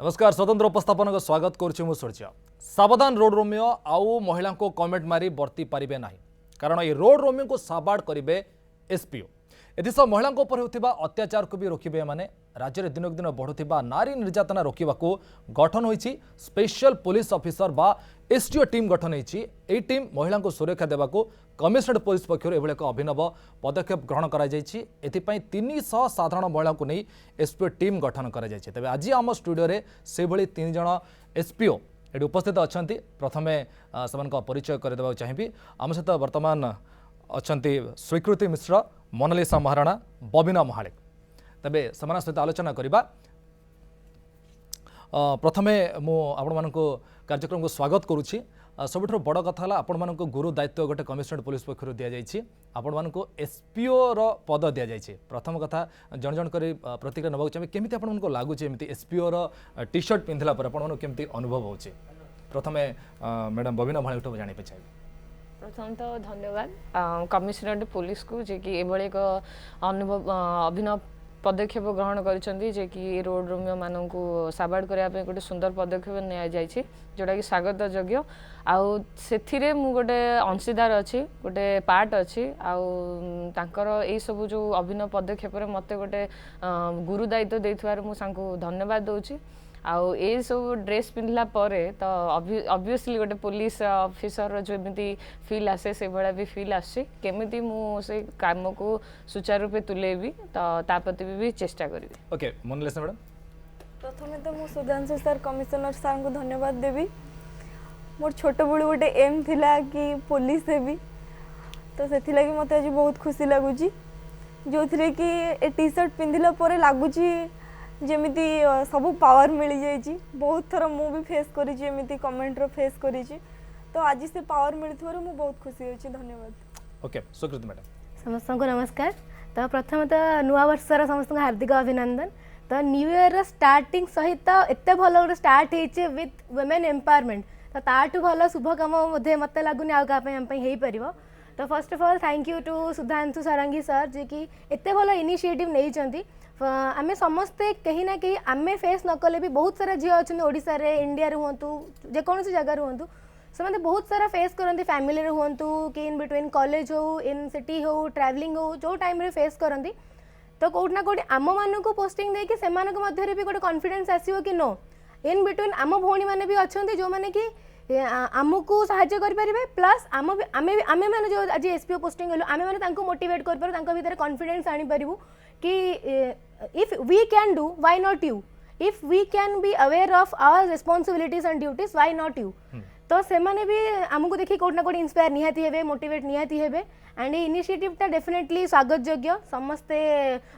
नमस्कार स्वतंत्र उपस्थापन को स्वागत करुँ सूर्य सावधान रोड रोमियो आउ महिला को कमेंट मारी बर्ती पारे ना कारण ये रोड रोमियो को साबाड़ करेंगे एसपीओ एस महिला होता अत्याचार को भी रोकबे माने राज्य में दिनक दिन बढ़ुवा नारी निर्यातना रोकने गठन होती स्पेशल पुलिस ऑफिसर बा एसटीओ टीम गठन होती टीम महिला को सुरक्षा देवा कमिशनरेट पुलिस पक्षर एभली एक अभिनव पदक्षेप ग्रहण कर300 साधारण महिला को नहीं एसपीओ टीम गठन कर तेज आज आम स्टूडियो से 3 जन एसपीओ ये उपस्थित अच्छा प्रथमे से परिचय करदेवा चाहिए आम सहित बर्तमान अच्छा स्वीकृति मिश्र मोनालिसा महाराणा बबिना महालिक तेबे समान सहित आलोचना करबा प्रथमे मु आपण कार्यक्रम को स्वागत करुच्ची सबुठ बड़ कथा आपण मान गुरु दायित्व गोटे कमिशनरेट पुलिस पक्ष दि जाइए आपण मान एसपीओ पद दि जाइए प्रथम कथा जन जन कर प्रतिक्रिया नवा चाहिए केमी आपण लगुच एसपीओ टी शर्ट पिंधला केमती अनुभव हो प्रथमे मैडम बबिना महालिक जाना चाहिए प्रथम तो धन्यवाद कमिशनरेट पुलिस को जे कि एभली एक अनुभव अभिनव पदक्षेप ग्रहण कर कि रोड रोमियो मानू साबाड़ करने गोटे सुंदर पदक्षेप नि जोटा कि स्वागत योग्य आउ से गोटे अंशीदार अच्छी गोटे पार्ट अच्छी आउर यही सब जो अभिनव पदक्षेप मत गोटे गुरु दायित्व देथिबार मु सांको धन्यवाद दूची आउ ये सब ड्रेस पिंधला परे तो ऑब्वियसली गोटे पुलिस ऑफिसर जो एमती फील आसे से भाया भी फील आसे केमिति मु से काम को सुचारू रूपे तुलेबी तो प्रति भी चेष्टा करी। ओके मोनालिसा मैडम प्रथमे तो मु सुधांशु सर कमिशनर सर को धन्यवाद देवी मोर छोट बड़ू गोटे एम थिला कि पुलिस हेबी तो से मत आज बहुत खुशी लगुच जो थी कि ए टी शर्ट पिंधला परे लगुच जेमिति सब पावर मिल जाइए बहुत थर मु भी फेस करी कमेंट रो फेस करी तो आज से पावर मिलथि मु बहुत खुशी होची धन्यवाद। ओके सुकृति मैडम समस्त को नमस्कार तो प्रथम तो नुआ वर्षर समस्त हार्दिक अभिनंदन तो न्यू ईयर स्टार्टिंग सहित एत भल गोटे स्टार्ट होइचे विथ वुमेन एम्पावरमेंट तो ताठू भल शुभ कम मत लगुनि आउ हो पार तो first of all thank you to Sudhanshu Sarangi sir जे कि एत भल इनिशिएटिव नहीं आम समस्ते कहीं ना कहीं आम फेस न कले भी बहुत सारा झील अच्छा ओडिशा रे इंडिया रे हुंतु जेकोसी जगह हुंतु से बहुत सारा फेस करती फैमिली रे हुंतु कि इन बिटवीन कॉलेज हो इन सिटी हो ट्रैवलिंग हो जो टाइम रे फेस करती तो कोठना कोठी आम मान को पोस्टिंग देकी से भी गोटे कॉन्फिडेंस आसीबो कि नो इन बिटवीन आम भौणी मैंने भी अच्छा जो मैंने कि आमको साहाय्य करें प्लस आम मैंने जो आज एसपीओ पोस्टिंग गलु आम मैंने मोटिवेट कर कॉन्फिडेंस आनीपरू कि if we can do why not you if we can be aware of our responsibilities and duties why not you तो से माने भी आमको देखिए कोट ना कोट इंस्पायर निहाती हेबे मोटिवेट निहाती हेबे एंड इनिशिएटिवटा डेफिनेटली स्वागत योग्य समस्ते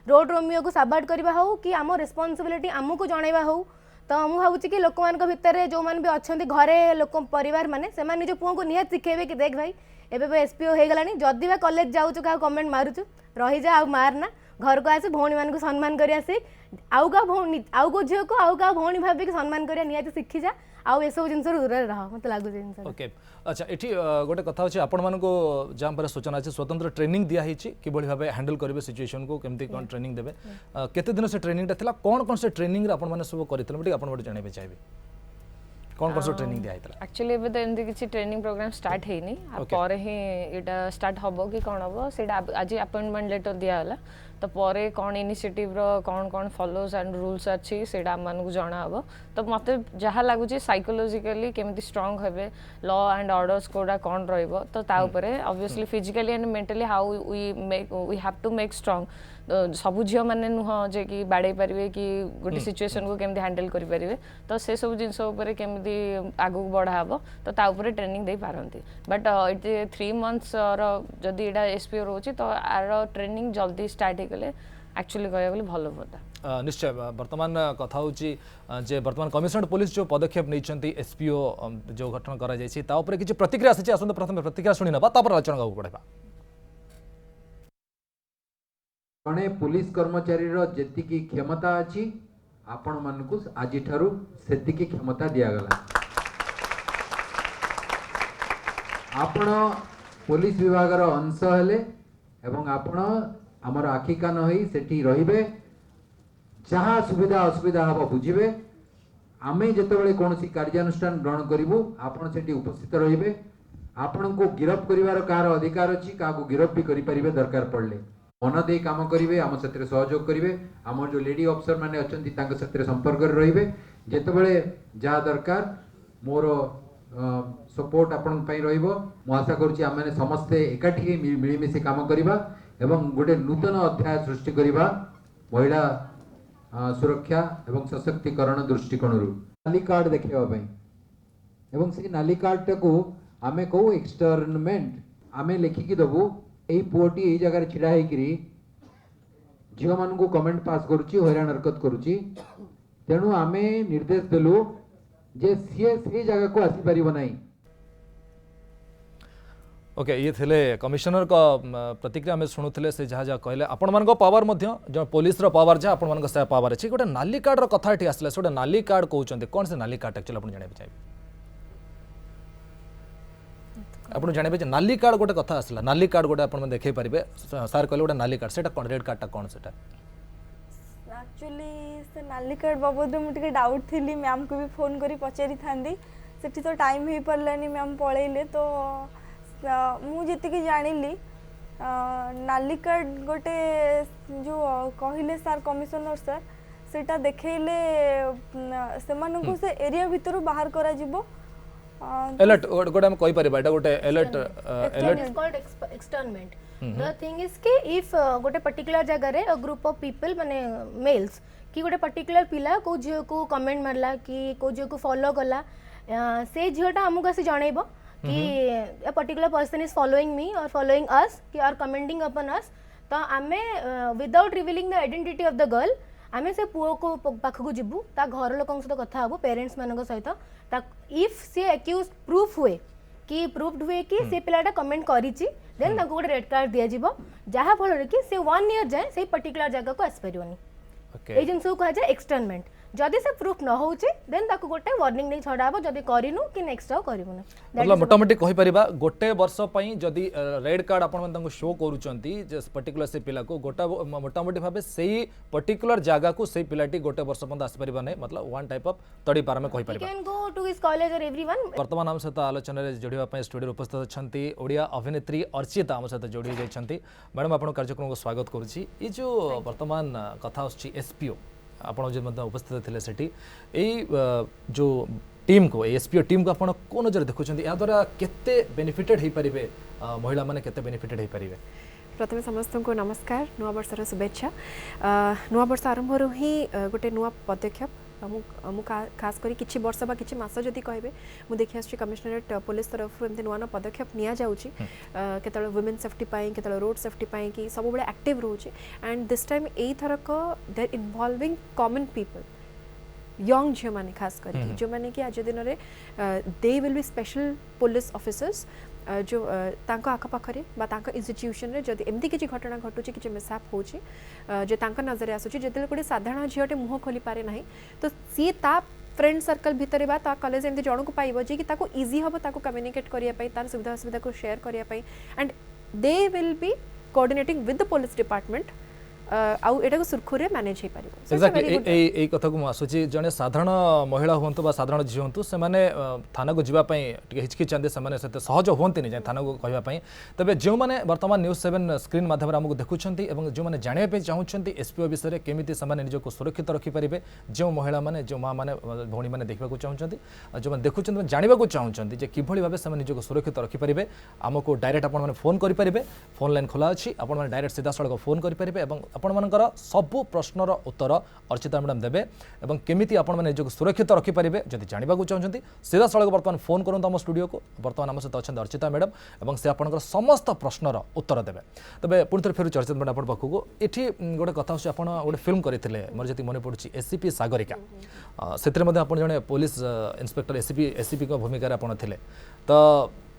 रोड रोमियो को साबाड़ करबा हो कि आम रिस्पांसिबिलिटी आमको जणाइबा हो तो मुझे भावुँ कि लोक मान भितर जो मैंने भी अच्छा घरे लोक परिवार मैंने से निज पुओं को निहात शिखेबे कि देख भाई एबे एसपीओ हो गलानी जदि बा कॉलेज जाऊँ क्या कमेंट मारुचु रही जा आउ मारना घर को आसे भौणी मान को सम्मान करिया से आउ का भौणी आउ को झील को आउ का भौणी भाभी सम्मान करिया निहाती शिखी जा आउ ए सब जिनस दूर रह मत लागू जिन। ओके अच्छा ये गोटे कथा अच्छे आपण मान जहाँ पर सूचना अच्छे स्वतंत्र ट्रेनिंग दिखाई कि भाव हैंडल करेंगे सिचुएशन को केमती कौन ट्रेनिंग देवे केते दिन से ट्रेनिंग था कौन से ट्रेनिंग आप सब करते आप जानते चाहिए कौन से ट्रेनिंग दिया एक्चुअली एबे तो एमती किसी ट्रेनिंग प्रोग्राम स्टार्ट हेनी पर ही एटा स्टार्ट हबो कि कौन हम से आज अपॉइंटमेंट लेटर दिया होला तो परे कौन इनिशिएटिव रो कौन कौन फॉलोज एंड रूल्स अच्छी से आम को जना हम तो मत जहाँ लगुच साइकोलॉजिकली केमती स्ट्रांग हेबे लॉ एंड ऑर्डर्स कोडा कौन रहिबो तो ता ऊपर obviously physically and mentally how we have to make strong सबु झील मैंने नुह जे कि बाड़े पारे कि गोटे सिचुएशन को केमती हैंडल करें तो से सब जिनस केमती आगू बढ़ा हम तो ता ऊपर ट्रेनिंग दे पारती बट ये 3 months जदि यहाँ एसपीओ रोचे तो आर ट्रेनिंग जल्दी स्टार्ट होगले एक्चुअली कह भल होता निश्चय वर्तमान कथा होची जे वर्तमान कमिशनरेट पुलिस जो पदक्षेप नहीं एसपीओ जो गठन कर किसी प्रतिक्रिया आसी आसते प्रथम प्रतिक्रिया शुणी ना आलोचना को बढ़ा जड़े पुलिस कर्मचारी जी क्षमता अच्छी आपण मानकु आज से क्षमता दिगला आपण पुलिस विभाग अंश हेले एवं आपण आमर आखि कान होई सेठी रहिबे जहाँ सुविधा असुविधा हम बुझे आमे जेतेबेले कोनोसी कार्यानुष्ठान ग्रहण करिवु आपण सेठी उपस्थित रहिबे आपण को गिरफ्त करिवार कार अधिकार अछि काको गिरफ्त भी करि परिबे दरकार पड़ले मन दे काम करिवे आम सतरे सहयोग करिवे आम जो लेडी अफसर माने अछंती तांक सतरे संपर्क रहिबे जेतेबेले जा दरकार मोर सपोर्ट आपण पई रहिबो मु आशा करूची आम माने समस्ते एकाठी मिली मिसी काम करिबा एवं गोटे नूतन अध्याय सृष्टि करिबा महिला सुरक्षा एवं सशक्तिकरण दृष्टिकोणरू नाली कार्ड देखिबा पई एवं से नाली कार्ड को आमे कहू एक्सटर्नमेंट आमे लेखिकी दबु एई पुओटी एई जगह रे छिड़ा हेकरी झियो मान को कमेंट पास करूची हैरान हरकत करूची तेणु आमे निर्देश देलु जे सीए से जगह को आसी परिबो नाही। ओके ये थिले कमिशनर का प्रतिक्रिया आम शुणुले से जहाँ जहाँ कहले आपण मान पावर जो पुलिस पावर जहाँ आपण मान पावर अच्छी गोटे नाली कार्ड कथा ये आसला से गोटे नाली कार्ड कहते कौन से नाली कार्ड एक्चुअली आप जानते चाहिए आप जानते नाली कार्ड गोटे कथा आसला नाली कार्ड गोटे आप देखे पारे सार कहले गोटे नाली कार्ड से कौन रेड कार्डटा कौन से एक्चुअली से नाली कार्ड बाबद मुझे डाउट थी मैम को भी फोन करी पचारि थांदी सेठी तो टाइम ही पड़लानी मैम पळेइले तो मुझे जानिली नाली कार्ड गोटे जो कहले सार कमिशनर सर सेटा देखैले सेमानकु से एरिया भितर बाहर करा जिवो अलर्ट गोटे हम कहि परबा एटा गोटे alert alert called externment the thing is कि इफ गोटे पर्टिकुलर जगह रे अ ग्रुप ऑफ पीपल माने मेल्स कि गोटे पर्टिकुलर पिला को झियो को कमेंट मारला कि को झियो को फॉलो कला से झियोटा हमको आसी जणैबो कि a particular person is following me or following us कि are commenting upon us तो आमे without revealing the identity of the girl आमे से पुओ को पाखकु जिबु ता घर लोकन सहित कथा हबो पेरेंट्स मानक सहित ता इफ से एक्यूज प्रूफ हुए कि प्रूफ्ड हुए कि से पिलाटा कमेंट करिछि देन ताको गोटे रेड कार्ड दिया जिवो जहा फल कि से 1 ईयर जाए से पर्टिकुलर जगह को आस परिवनी ए जिनसो कहा जाय एक्सटर्नमेंट जदि से प्रूफ न होउची देन ताको गोटे वार्निंग नै छडाबो जदि करिनु कि नेक्स्ट टाउ करिवनु मतलब मोटामोटी कहि परिबा गोटे वर्ष पई जदि रेड कार्ड आपण मन ताको शो करूचंती जे पर्टिकुलर से पिला को गोटा मोटामोटी भाबे सेही पर्टिकुलर जागा को सेही पिलाटी गोटे वर्ष पंद आसी परिबा नै मतलब वन टाइप ऑफ तड़ी पार में कहि परिबा can go to his college और एवरीवन वर्तमान हम सहित आलोचना रे जोड़िबा पई स्टूडियो उपस्थित अछंती ओडिया अभिनेत्री अर्चिता हम सहित जोड़ी जाइछंती मैडम आपण कार्यक्रम को स्वागत करूची ई जो वर्तमान कथा आछि एसपीओ आपण जे मतलब उपस्थित थिले सेठी एई जो टीम को एसपीओ टीम को आपण को नजर देखुछंती या द्वारा केते बेनिफिटेड हे परिबे महिला माने केते बेनिफिटेड हे परिबे प्रथम समस्त को नमस्कार नुआ वर्षर शुभेच्छा नुआ वर्ष आरंभ रु ही गोटे नुआ पदक्षेप खास करी किछि वर्ष बा किछि मास जदि कहबे मु देखि आछि कमिश्नरेट पुलिस तरफ एमते नुआ नुआ पदक्षेप निया जाउछि केतळ वुमेन सेफ्टी पाई केतळ रोड सेफ्टी पाई कि सब बळे एक्टिव रहउछि एंड दिस टाइम एई थरक they are involving common people young झियो माने खास करी जो माने कि आज दिन रे they will be special police officers जो तांको आख पाखरे बा तांको इंस्टीट्यूशन रे जदि एमती किछि घटना घटुछि किछि मिसहैप होछि जे तांको नजर आसुछि जेतेले कोडी साधारण झियोटे मुह खोली पारे नाही तो सी ता फ्रेंड सर्कल भितरे बा ता कॉलेज एमती जणो को पाइबो जे कि ताको इजी हबो ताको कम्युनिकेट करिया पई तार सुविधा सुविधा को शेयर करिया पई and they will B coordinating with the police department आउ एटा को सुरखुरे मैनेज हे पारिबो एक्जेक्टली ए कथा को आसुची जने साधारण महिला होंतु बा साधारण झियो होंतु से माने थाना को जिबा पई टिके हिचकी चांदे से माने सते सहज होंति नि जे थाना को कहबा पई तबे जो माने वर्तमान न्यूज़ 7 स्क्रीन माध्यम रे हमको देखुछंती एवं जो माने जानिया पे चाहुछंती एसपीओ विषय रे केमिति समान निज को सुरक्षित रखि परिबे जो महिला माने जो मां माने भौणी माने देखबा को चाहुछंती जो माने देखुछंती जानिबा को चाहुछंती जे किभଳି भाबे समान निज को सुरक्षित रखि परिबे हमको डायरेक्ट आपण माने फोन करि परिबे फोन लाइन खोला अछि आपण माने डायरेक्ट सीधा सड़क फोन करि परिबे एवं आपण मानकर सबु प्रश्नर उत्तर अर्चिता मैडम देबे एवं केमिति आपण माने निजको सुरक्षित रखि परिबे जदि जानिबा को चाहछंती सीधा सड़क वर्तमान फोन करन हम स्टूडियो को वर्तमान हम सहित अछन अर्चिता मैडम एवं से आपनकर समस्त प्रश्नर उत्तर देबे तबे पुनथर फेर चर्चा मैडम आपण पाखु एठी गोटे कथा होछि आपण गोटे फिल्म करिथिले मोर जति मने पडुछि एससीपी सागरिका सेतरे मध्ये आपण जने पुलिस इंस्पेक्टर एससीपी को भूमिका रे आपण थिले तो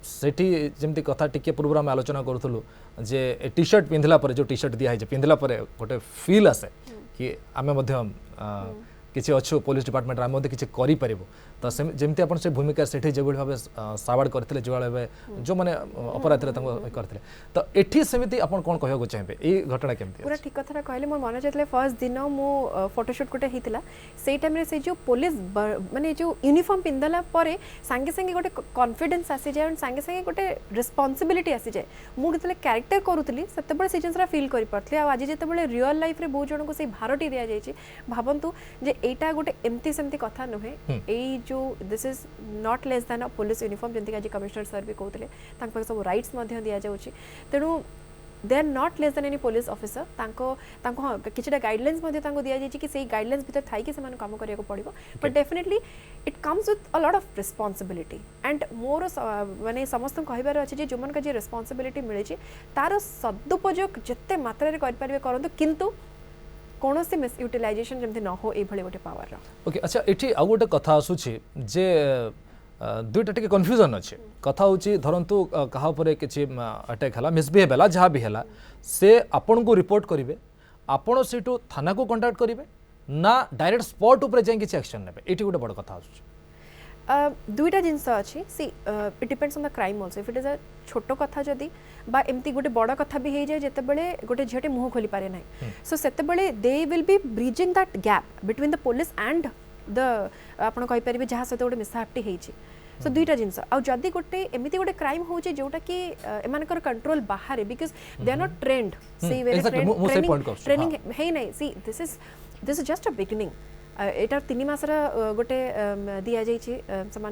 सेठी जेमती कथा टिके पूर्व आम आलोचना करूँ जे टी शर्ट पिंधला पर जो टी शर्ट दिया है पिंधला पर गोटे फील आसे कि आमे किसी अच्छु पुलिस डिपार्टमेंट आम किसी करें तो जमती आप से भूमिका से जो भाव साबाड़ करते जो भाव जो मैंने अपराधी करते तो ये सेमती आप कौन कहूँ चाहिए ये घटना केमती पूरा ठीक कथा कहले मोर मन जाते फर्स्ट दिन मो फोटोशूट गोटे होता से टाइम से जो पुलिस माने जो यूनिफॉर्म पिंधला परे सांगे सांगे गोटे कॉन्फिडेंस आसी जाए सांगे सांगे गोटे रिस्पांसिबिलिटी आसी जाए मुझे कैरेक्टर करूली से से जिनसा फिल कर पार्थे आज जिते रियल लाइफ रे बहुत जन को से भारटी दि जाए भावतु जे एटा गोटे एमती सेमती कथा नुहे एई जो this is not less than a police uniform जंती आज कमिश्नर सर भी कहते सब राइट्स दि जाऊँगी तेणु they are not less than any police officer हाँ किसी गाइडलाइंस दि जाए कि से गाइडलाइंस भीतर थी कि काम करिया पड़ो but definitely it comes with a lot of responsibility and more माने समस्त कहबार अच्छे जो मन का रिस्पांसिबिलिटी मिली तार सदुपयोग जिते मात्रा करें करंतु किंतु कौन से मिस यूटिलाइजेशन जमती न हो ये गोटे पावर ओके अच्छा ये आउ गोटे कथा आसूची जे दुईटा टिके कन्फ्यूजन अच्छे कथा हूँ धरतु क्या किसी अटैक है मिसबिहेव है जहाँ भी है से आपण को रिपोर्ट करेंगे आपण से थाना को कंटाक्ट करेंगे ना डायरेक्ट स्पॉट उपर जाए किसी एक्शन ने ये गोटे बड़ कथा दुईटा जिनस अच्छी see it depends on the crime also if it is a छोट कथा जदि बा एमती गोटे बड़ कथा भी हो जाए जिते गोटे झीटे मुँह खोली पारे ना सो से they will be bridging that gap between the police and the आपड़ कहींपर जहाँ सहित गोटे मिसाहापटी होती सो दुईटा जिनस आदि गोटे एमती गोटे क्राइम हो जोटा कि एमानकर कंट्रोल बाहर because they are not trained से ट्रेनिंग है ना see this is just a beginning एटार 3 मासर गोटे दि जाइए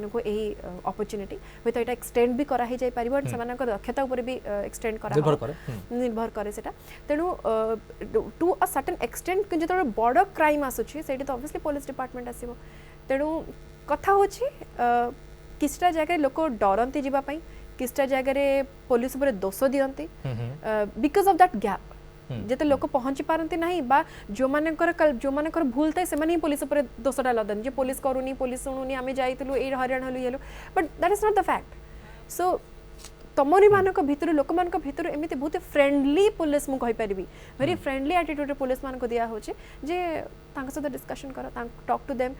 को यही अपॉर्चुनिटी हूँ तो यहाँ एक्सटेंड भी कराई जाई पारिबो एंड दक्षता उपर भी एक्सटेंड करा निर्भर करे सेटा तेणु टू अ सर्टेन एक्सटेंट जो बड़ क्राइम आसूची से तो ऑब्वियसली पुलिस डिपार्टमेंट आसीबो तेणु कथा होची किसटा जगह लोक डरती जीवाई किसटा जगह पुलिस उपर दोष दियंती बिकॉज ऑफ दैट गैप जिते लोक पहुँची पारती ना बा जो मानकर भूल थाए से पुलिस उपर दोषटा लदन जे पुलिस करूनी पुलिस शुणुनी आम जाइलु ये हरियाण हलु ये but that is not the fact so तमरी मानक भितर लोक मानक भितर एमती बहुत फ्रेंडली पुलिस मुझे कहीपरि वेरी फ्रेंडली एटीट्यूड पुलिस मान को दिया होचे जे तांका सहित डिस्कशन कर talk to them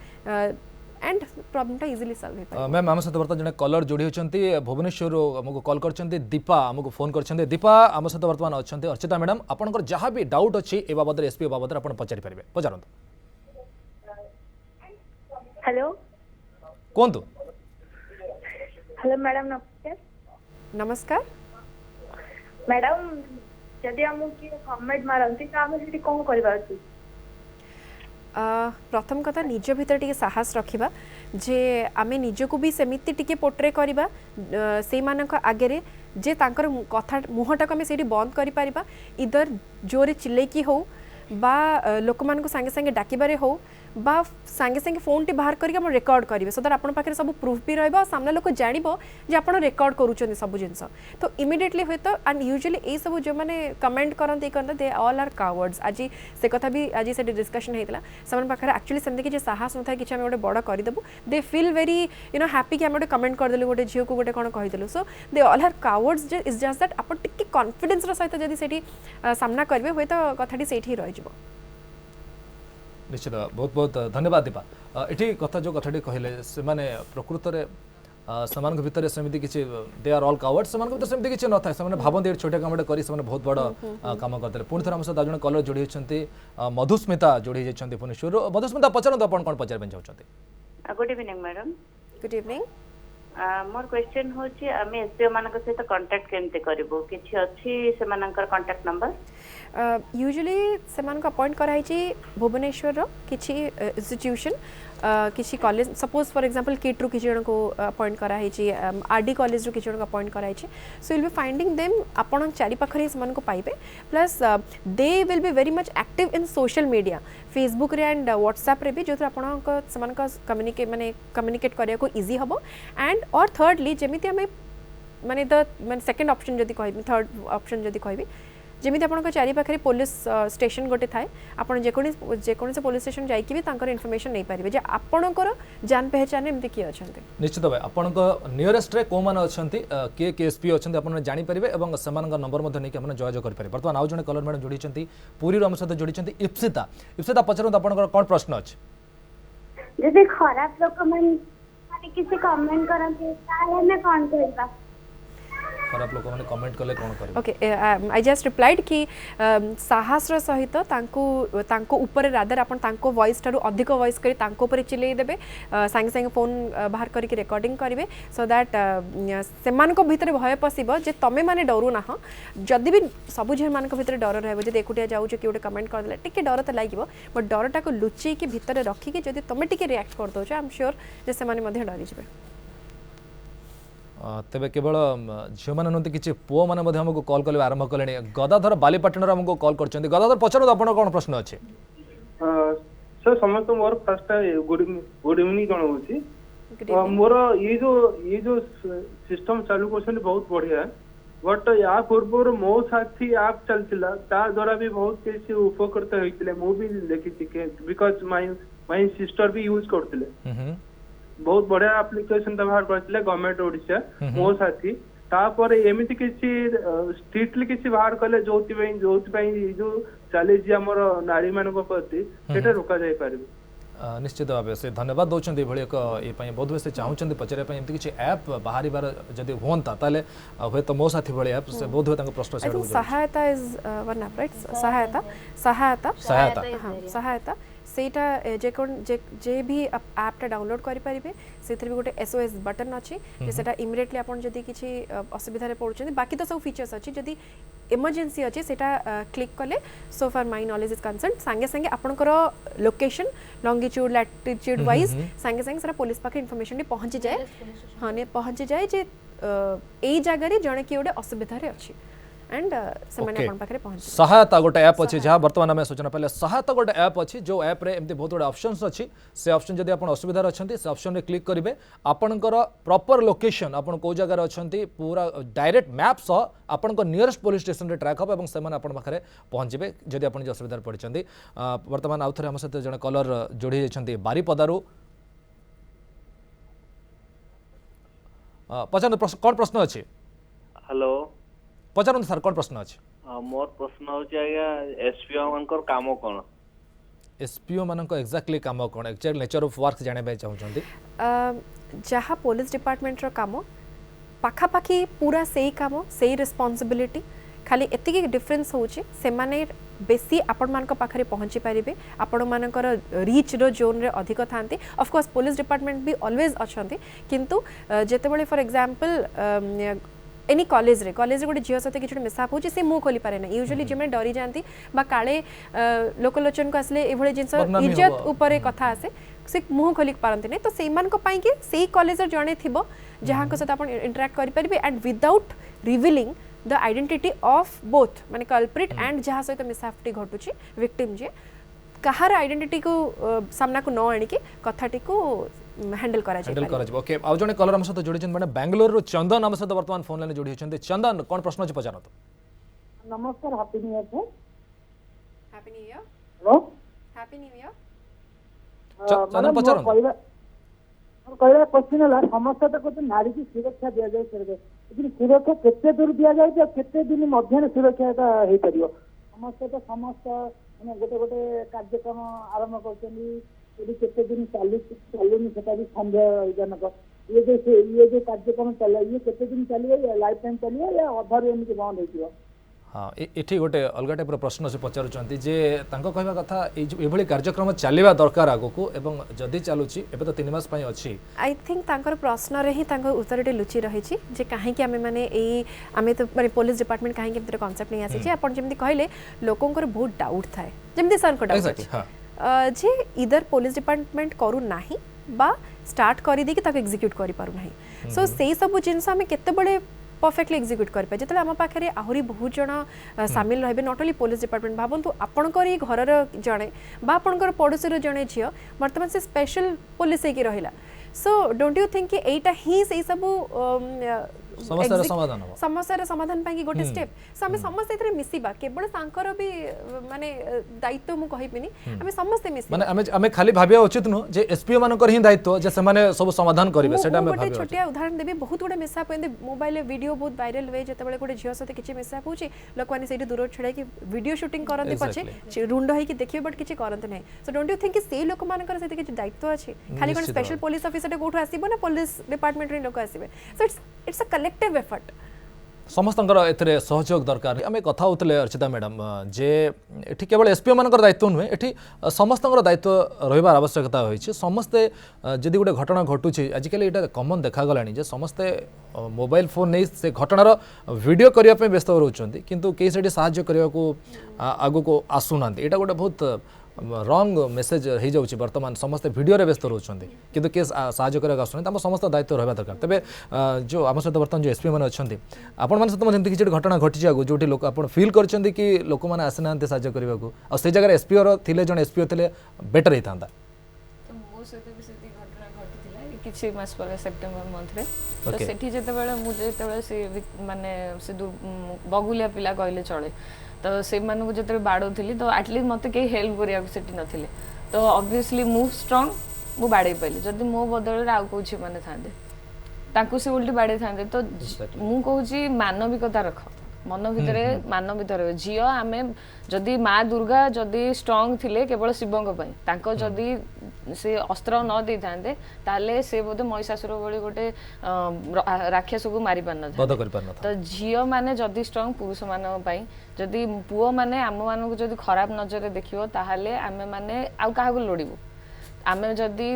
and problem टा इजीली सॉल्व हो मैम आम सहित बर्तमान जने कलर जोड़ी होचंती भुवनेश्वर हमको कॉल करचंती दीपा हमको फोन करचंती दीपा आम सहित बर्तमान अछंती अर्चिता मैडम आपनकर जहाँ भी डाउट अच्छी ए बाबद एसपी बाबद आप पचारि पारे पचारंतु हेलो कोंतु हेलो मैडम नमस्कार नमस्कार मैडम जदि हम कि कमेंट मारंती तो हम सेठी कोन करबा अछि प्रथम कथा निज भीतर टिके साहस रखिबा जे आमे निजको भी सेमिति टिके पोर्ट्रे करिबा से मानक आगे जे तांकर कथा मुहटा आमे सेठी बंद करि परिबा इधर जोरे चिल्ले की हो बा लोक मान को संगे संगे डाकिबारे हो बा संगे संगे फोन टी बाहर करके हम रेकॉर्ड करेंगे सो दैट आपन पाखे सब प्रूफ भी रहबा सामने लोक जानिबो जे आपन रेकॉर्ड करूछन सब जिंस तो इमीडिएटली होय तो एंड यूजुअली ए सब जो माने कमेंट करंती दे ऑल आर कावर्ड्स आज से कथा भी आज से डिस्कशन हेतला समन पाखे एक्चुअली सेमते कि जे साहस नथा कि हम गोटे बड़ कर देबो they feel very you know happy कि हम गोटे कमेंट कर देलु गोटे झियो को गोटे कोन कहि देलु so they all are cowards is just that आपन टिके कॉन्फिडेंस रो सहित जदी सेठी सामना करबे होय तो कथाटी सेठी रहि जबो निश्चित बहुत बहुत धन्यवाद दीपा ये कथा जो कथाटी कहले से माने प्रकृत में भितर सेमती किसी दे आर ऑल कावर्ड से भीतर सेमती किसी न था से भावती छोटे कम करी बहुत बड़ काम करते पुणी थे आम सहित जन कलर जोड़ी होती मधुस्मिता जोड़ी जाइए भुवनेश्वर मधुस्मिता पचारत आप कौन पचार चाहते good evening madam good evening more question होची आमे एसपीओ मानक सहित कांटेक्ट केमते करबो किछि अछि से मानकर कांटेक्ट नंबर यूजुअली से मानक अपॉइंट कराई छी भुवनेश्वर रो किछि इंस्टीट्यूशन किसी college suppose for example kit रू किसी जन को अपॉइंट कराई छी आरडी कॉलेज रू किसी जन को अपॉइंट कराई छी so will be finding them आपण चारि पाखरे से मानको पाइबे plus they will be very much active in social media Facebook रे एंड व्हाट्सएप रे भी जो आपण को समान का कम्युनिकेट करिया को इजी हबो एंड और थर्डली जेमिति हमें माने द माने सेकंड ऑप्शन जदी कहबी थर्ड ऑप्शन जदी कहबी जेमिति आपन चारि पाखरे पुलिस स्टेशन गोटे थाए आपन जेकोनी से पुलिस स्टेशन जाइकी भी तांकर इन्फॉर्मेशन नै पारिबे जे आपनकर जान पहचान एमति की अछंती निश्चित भाव आपन नियरेस्ट रे को मान अछंती के केएसपी अछंती आपन जानि परिबे एवं समान नंबर मध्ये नै कि आपन जोगाजोग कर परिबे वर्तमान आउ जने कलर मैडम जोड़ी छंती पूरी रम सहित जोड़ी छंती इप्सिता पचरंत आपन कोन प्रश्न अछि जदि खराब लोक मन ମାନେ କିଛି କମେଣ୍ଟ କରନ୍ତି ତାହେଲେ ଆମେ କ'ଣ କରିବା? खराब लोक मैंने कमेंट कले कौन करें? ओके आई जस्ट रिप्लाइड कि साहसर सहित तांको ऊपर रादर आपण तांको वॉइस ठारू अधिक वॉइस करी तांको ऊपर चिल्लै देबे संगे संगे फोन बाहर करी रिकॉर्डिंग करिवे सो दैट सेमान को भीतर भय पसिबो जे तमे माने डरू ना जदि भी सब झील मान भीतर डर रहबो जे एकुटिया जाऊ जे कि गोटे कमेंट कर देला टिके डर त लागिबो बट डरटा को लुचई कि भीतर रखी कि जदि तमे टिके रिएक्ट कर दो आई एम श्योर जे सेमाने मध्ये डरी जिवे तेबे केवल झील मैंने नुहति किसी पुओ मैंने आमको कॉल कले आरंभ कले गदाधर बालीपाटन आमको कॉल कर गदाधर पचार आप कौन प्रश्न अच्छे? सर समस्त मोर फर्स्ट गुड इवनिंग कौन हो मोर ये जो सिस्टम चालू कर बहुत बढ़िया बट या पूर्व मो साथी आप चलता ता द्वारा भी बहुत किसी उपकृत होते मुझे देखी बिकज माय सिस्टर भी यूज करते बहुत बढ़िया एप्लिकेशन बाहर करते गवर्नमेंट ओडिशा मो साथी तापर एमती किसी स्ट्रिक्टली किसी बाहर कले जो चली आमर नारी मान प्रति से रोक जाई पारे निश्चित भाव से धन्यवाद दौरान ये बहुत बेस चाहते पचारे किसी ऐप बाहर जब हाँ ताले हे तो मो साथी भाई ऐप से बहुत हुए प्रश्न सहायता इज वन ऐप राइट सहायता सहायता सहायता सहायता सेटा जे भी ऐपटा डाउनलोड करेंगे से भी गोटे SOS बटन अच्छी सेटा इमिडिएटली आपन जदि किसी असुविधा पड़ुछन बाकी तो सब फीचर्स अच्छी जदि इमरजेंसी अच्छी सेटा क्लिक कले सो फार माय नॉलेज इज कंसर्न संगे संगे आपनकर लोकेशन लॉन्गिट्यूड लैटिट्यूड वाइज संगे संगे सारा पुलिस पाखे इनफॉरमेशन पहुंची जाए हाँ ने पहुंची जाए जे एई जगह रे जणे कि गोटे असुविधा रे अच्छी एंड सहायता गोटे ऐप अच्छी जहाँ बर्तमान आम सूचना पाले सहायता गोटे ऐप अच्छी जो ऐप रे एमती बहुत गुड ऑप्शंस अच्छी से ऑप्शन जब आप असुविधा अच्छा से ऑप्शन में क्लिक करेंगे आपणकर प्रॉपर लोकेशन आपन को जगह अच्छा पूरा डायरेक्ट मैप सह आपण नियरेस्ट पुलिस स्टेशन रे ट्रैक हम से पाखे पहुँचे जदि आप असुविधा पड़ते बर्तमान आउ थे आम सहित जड़े कलर जोड़ी जाइए बारीपदारू पचार कौन प्रश्न अच्छे? हेलो पचार सर कौन प्रश्न अच्छे? मोर प्रश्न होची आज्ञा एसपीओ मानकर काम कोन? एसपीओ मानक एक्जाक्टली काम कोन एक्जाक्ट नेचर ऑफ वर्क जाने बाय चाहउछंती जहाँ पुलिस डिपार्टमेंट रो काम पाखा पाखी पूरा सेही काम सेही रिस्पांसिबिलिटी खाली एतिकी डिफरेंस होची से माने बेसी आपण मानक पाखरे पहुंची पारिबे आपण मानकर रीच रो जोन रे अधिक थांती ऑफ कोर्स पुलिस डिपार्टमेंट भी ऑलवेज अछंती किंतु जेते बळे फॉर एग्जांपल एनी कॉलेज रे गोटे झील सहित किसी मिसआप हो मुँह खोली पारे ना यूजुअली जो मैंने डरी जाती काले लोकलोचन को आसले ये जिन इज्जत उपर कथा आसे से मुँह खोली पारती नहीं तो से कॉलेज जड़े थी जहाँ सहित आप इंटराक्ट करेंगे and without revealing the identity of both माने कल्प्रिट एंड जहाँ सहित मिसआपटी घटुची विक्टिम जी कहार आइडेंटिटी को सामना को न आणिकी कथाटी को हैंडल करा जाय ओके आउ जने कलर हम सहित जोड़ी माने बेंगलोर रो चंदन हम सहित वर्तमान फोन लाइन जोड़ी होचंते चंदन कोन प्रश्न अछि पचारत? नमस्कार happy new year sir happy new year hello happy new year Chandan पचारत कहला क्वेश्चन है समस्या तो कहते नारी की सुरक्षा दिया जाए सर लेकिन सुरक्षा केते दूर दिया जाए केते दिन मध्य सुरक्षा हे परियो समस्या तो समस्त माने गोटे गोटे कार्यक्रम आरंभ करछनी केते दिन चलुनी सेटा भी संदेहजनक ये जो कार्यक्रम चला ये केते दिन चलिए लाइफ टाइम चलिए या अधार एमती बंद होइतियो? हाँ ये गोटे अलग टाइप प्रश्न से पचारुंट जे कहवा कथा ये कार्यक्रम चलवा दरकार आग को एवं जदि चलुची एबे तो 3 मास अच्छी आई थिंक तांकर प्रश्न रे ही उत्तर लुचि रही जे कहीं आमे माने आमे तो माने पुलिस डिपार्टमेंट कहीं कॉन्सेप्ट नहीं आसी आपण जेमती कहले लोकों बहुत डाउट थाए जेमती सर को डाउट जे इधर पुलिस डिपार्टमेंट करू नाही बा स्टार्ट करी दे कि ताको एग्जीक्यूट करि पारु नाही सो से सब जिनस आमे केते बड़े परफेक्टली एग्जीक्यूट करें जो आम पाखे आहरी बहुत जन सामिल रहे नॉट ओनली पुलिस डिपार्टमेंट भावतु आपणकर ये घर जड़े आपणकर पड़ोसी जड़े झी बर्तमान से स्पेशल पुलिस होगी रहा सो डोंट यू थिंक कि एटा ही से सब समस्यार समाधान हो समस्यार समाधान पाई गोटे स्टेप सो आम समस्त एथरे मिसिबा केवल सांकर भी माने दायित्व मु कहिबिनी आम समस्त मिसिबा माने आमे खाली भाबिया उचित नु जे एसपीओ मानकर ही दायित्व जे से माने सब समाधान करिवे सेटा आमे भाबिया छोटिया उदाहरण देबी बहुत गुडे मिसअप एंड मोबाइल वीडियो बहुत वायरल वे जते बेले गोटे झियो सते किछि मिसअप होची लोक माने सेठी दूर छडा कि वीडियो शूटिंग करंती पछे रुंड होई कि देखिबे बट किछि करंती नै सो डोंट यू थिंक कि से लोक मानकर सेते किछि दायित्व अछि खाली कोन स्पेशल पुलिस ऑफिसर कोठो आसीबो ना पुलिस डिपार्टमेंट रे लोक आसीबे so it's a collective effort समस्तंकर एथरे सहयोग दरकार आम कथा होते अर्चिता मैडम जे एठी केवल एसपीओ मानकर दायित्व नुहे एठी समस्तंकर दायित्व रहिबार आवश्यकता होइछि समस्ते जदि गोटे घटना घटुछि आजिकल एटा कॉमन देखा गलानी जे समस्ते मोबाइल फोन नहीं से घटनार वीडियो करने पे व्यस्त रहउछन्ति किंतु केही सेठी साहाय्य करबा को आगु को आसुनांति एटा गोटे बहुत रंग मेसेज हो जाउछि वर्तमान समस्त वीडियो रे व्यस्त रहउछन्ति किंतु के साहाय्य करबा आसुनांति हम समस्त दायित्व रहबा दरकार तबे जो आम सहित वर्तमान जो एसपी माने अछन्ति आपण मन सहित जेमति किछि घटना घटिछि आगु जोठी लोक आपण फील करछन्ति कि लोक माने आसनांति साहाय्य करबा को आ से जगह एसपी रो थिले जण एसपी थिले बेटर हेतांदा मो सहित भी सेती घटना घटिथिला किछि मास पर सेप्टेम्बर मंथ रे तो सेठी जेते बेले मु जेते बेले से माने से बगुलिया पिला कहले चले तो से मानू जो बाड़ौली तो एटलिस्ट मत कहीं हेल्प करा नथिले तो ऑब्वियसली मूव स्ट्रांग मु बाड़े पाइली जदि मो बदल आउ कौ झी मैंने था से उल्टी बाड़े था तो मु कहूँ मानविकता रख मन भितर मानविकता रह झील आम जदि माँ दुर्गा जदि स्ट्रांग थिले केवल शिवंक जदि से अस्त्र न दे थांते ताले से बोधे महिषासुर भली गोटे राक्षस को मारी पार न तो झील माने जदि स्ट्रांग पुरुष मान जदि पुओ माने आम मान जदि खराब नजर देखियो ताहाले आमे माने आउ काहा को लोडिबो आमे जदि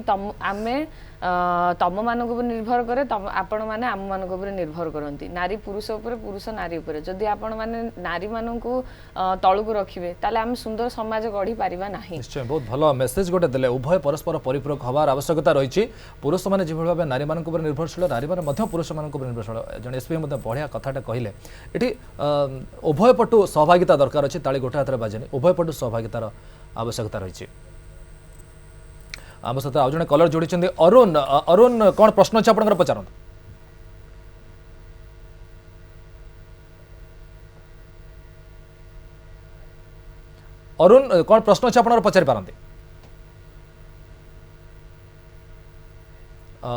आमे तम मान निर्भर करे आपण माने आम मान निर्भर करती नारी पुरुष उपर पुरुष नारी उपर जदि आपण माने नारी मान को तलू को रखिबे ताले आम सुंदर समाज गढ़ी पारिबा नाही निश्चय बहुत भलो मेसेज गोटे देले उभय परस्पर परिपूरक हबार आवश्यकता रही पुरुष माने जेभल भाबे नारी मान को निर्भरशील नारी मान मध्य पुरुष मान को निर्भरशील जन एसपी मध्य बढ़िया कथाटा कहले एठी उभय पटु सहभागिता दरकार अछि ताली गोटे हाथ रे बाजेनी उभय पटु सहभागितार आवश्यकता रही आम सहित आउ जड़े कलर जोड़ी अरुण अरुण कौन प्रश्न अच्छे आप पचार अरुण कौन प्रश्न अच्छे आप पचारि पारती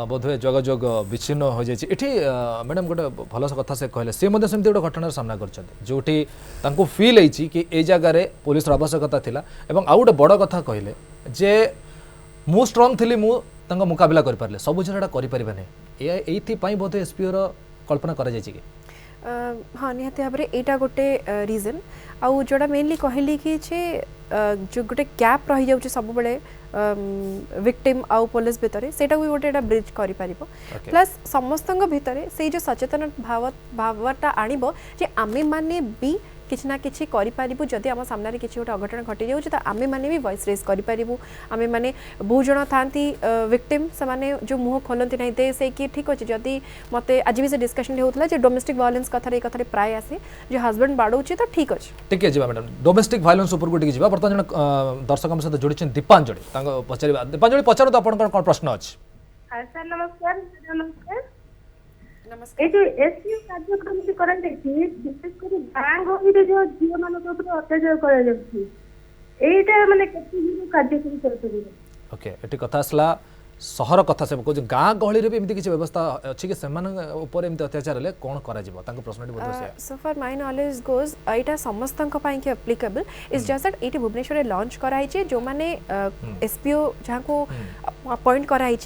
बोधे जोगाजोग विच्छिन्न हो जाए मैडम गोटे भल कथा से कहले सी सेमती गोटे घटनार सामना कर फिल होती कि ए जगार पुलिस आवश्यकता थिला एवं आउ गोटे बड़ कथा कहले जे मु स्ट्रांग थी मु मुकाबला कर पारे सब जिनटा करें बोधे एसपीओ कल्पना कर हाँ निहत भाव में यहाँ गोटे रीजन आउ जोड़ा मेनली कहली कि जो गोटे गैप रही जाऊँ सब बड़े विक्टिम आउ पुलिस भितर सेटा भी गोटे ब्रिज कर प्लस समस्त भितर से जो सचेतन भावटा आणब जे आमे माने भी किसी ना किसी करूँ जदि आम सामने किसी गोटे अघटन घटी जाऊँ तो आमे माने भी वॉइस रेज करूँ आमे माने बहुत जन था विक्टिम से माने जो मुँह खोलती ना दे से कि ठीक अच्छे जदि मत आज भी से डिस्कशन होता है डोमेस्टिक वायलेंस कथा प्राय आसे जो हस्बैंड बाड़ौचे तो ठीक अच्छे ठीक है मैडम डोमेस्टिक वायलेंस ऊपर को जा बर्तमान जन दर्शक सहित जोड़ी दीपांजलि पचार दीपांजलि पचार तो आप कौन प्रश्न अच्छे सर नमस्कार नमस्कार ये जो एसपीओ कार्यक्रम से करंट है विशेष कर गाँव गहली जो झील मान अत्याचार करा माने कार्यक्रम करते ओके एटी कथा आसला सहर कथा से कहूँ गाँ गहली भी एमती किसी व्यवस्था अच्छी कि ऊपर एमती अत्याचार हेले कौन करा प्रश्न so for my knowledge goes यहाँ समस्त एप्लिकेबल इज जस्ट दैट ये भुवनेश्वर लॉन्च कराई जो मैंने एसपीओ जहाँ को अपॉइंट कराई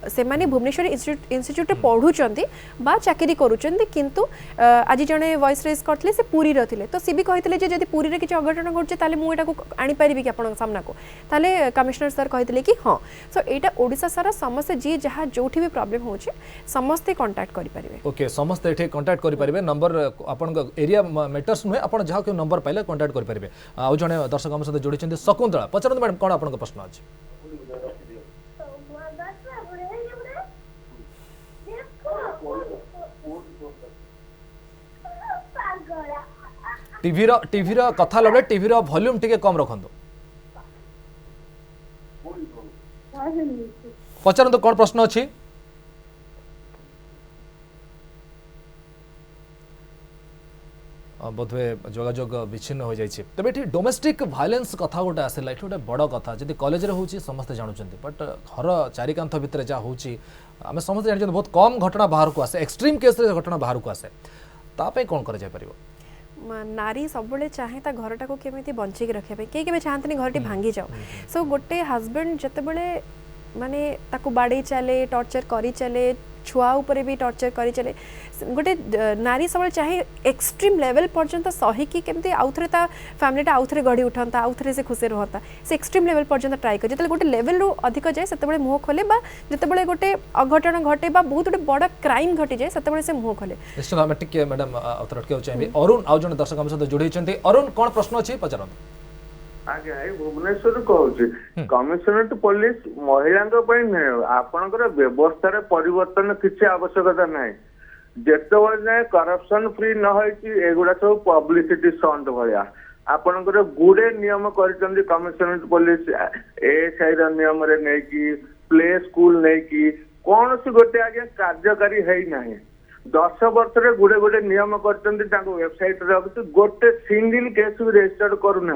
से माने भुवनेश्वर इंस्टीट्यूट पढ़ुचंती बा चाकरी करूचंती किंतु आज जने वॉइस रेज करथले से पुरी रथिले तो सी भी कहितले जे जदी पुरी रे किछ अघटन घटचे ताले मु एटा को आनी परिबी कि आपन सामना को ताले कमिश्नर सर कहितले कि हां सो एटा ओडिसा सारा समस्त जी जहाँ जोठी भी प्रॉब्लम होचे समस्त कांटेक्ट करि परिबे ओके समस्त एठे कांटेक्ट करि परिबे नंबर आपन एरिया मैटर्स नुहे आपन जहाँ के नंबर पाइले कांटेक्ट करि परिबे आ जने दर्शक हम सहित जोड़िचंती शकुंतला पचरंत मैडम कोन आपन प्रश्न अछि टीवी कथा लगे टीवी वॉल्यूम टिके कम रखंदो पचारंतु कौन प्रश्न अच्छी बोधवे जोगाजोग विच्छिन्न हो जाए तेज ये डोमेस्टिक भाइलेंस कथा गोटे आसला ये गोटे बड़ कथा जी कॉलेज रे होची समस्त जानते बट घर चारिकांथ भितर जहाँ होची आम समस्त जानते बहुत कम घटना बाहर को आसे एक्सट्रीम केस रे घटना बाहर को आसे तापे कौन कर जाय परिबो नारी सब चाहे घरटा को केमी बंचिक रखा कई चाहते घर भांगी जाओ सो गोटे हजबैंड जिते माने ताकू बाड़े चले टर्चर करी चले छुआ उपरे भी टर्चर करी चले गोटे नारी सब चाहे एक्सट्रीम लेवल पर्यंत सही कि केमती आउ थे फैमिलीटा आउ थे गढ़ी उठता आउ थे से खुशी रहता से एक्सट्रीम लेवल पर्यंत ट्राए कर जो गोटे लेवल रु अधिक जाए से मुँह खोले जिते गोटे अघटन घटे बहुत गोटे बड़ क्राइम घटी जाए से से मुँह खोले निश्चित आम टे मैडम अटके चाहिए अरुण आउ जन दर्शक सहित जोड़ी अरुण कौन प्रश्न अच्छी पचार आज्ञा भुवनेश्वर कहूँ कमिशनरेट पुलिस महिला आपणकर व्यवस्था परिवर्तन किसी आवश्यकता ना जिते जाए करप्शन फ्री नगुड़ा सब पब्लिसिटी स्टंट भाया आपणकर गुड़े नियम कर कमिशनरेट पुलिस एएसआई नियम नहीं प्ले स्कूल नहीं कौन सी गोटे आज्ञा कार्यकारी है ना 10 वर्ष गुड़े गुड़े नियम कर वेबसाइट गोटे सिंगल केस भी रेजिस्टर्ड करूना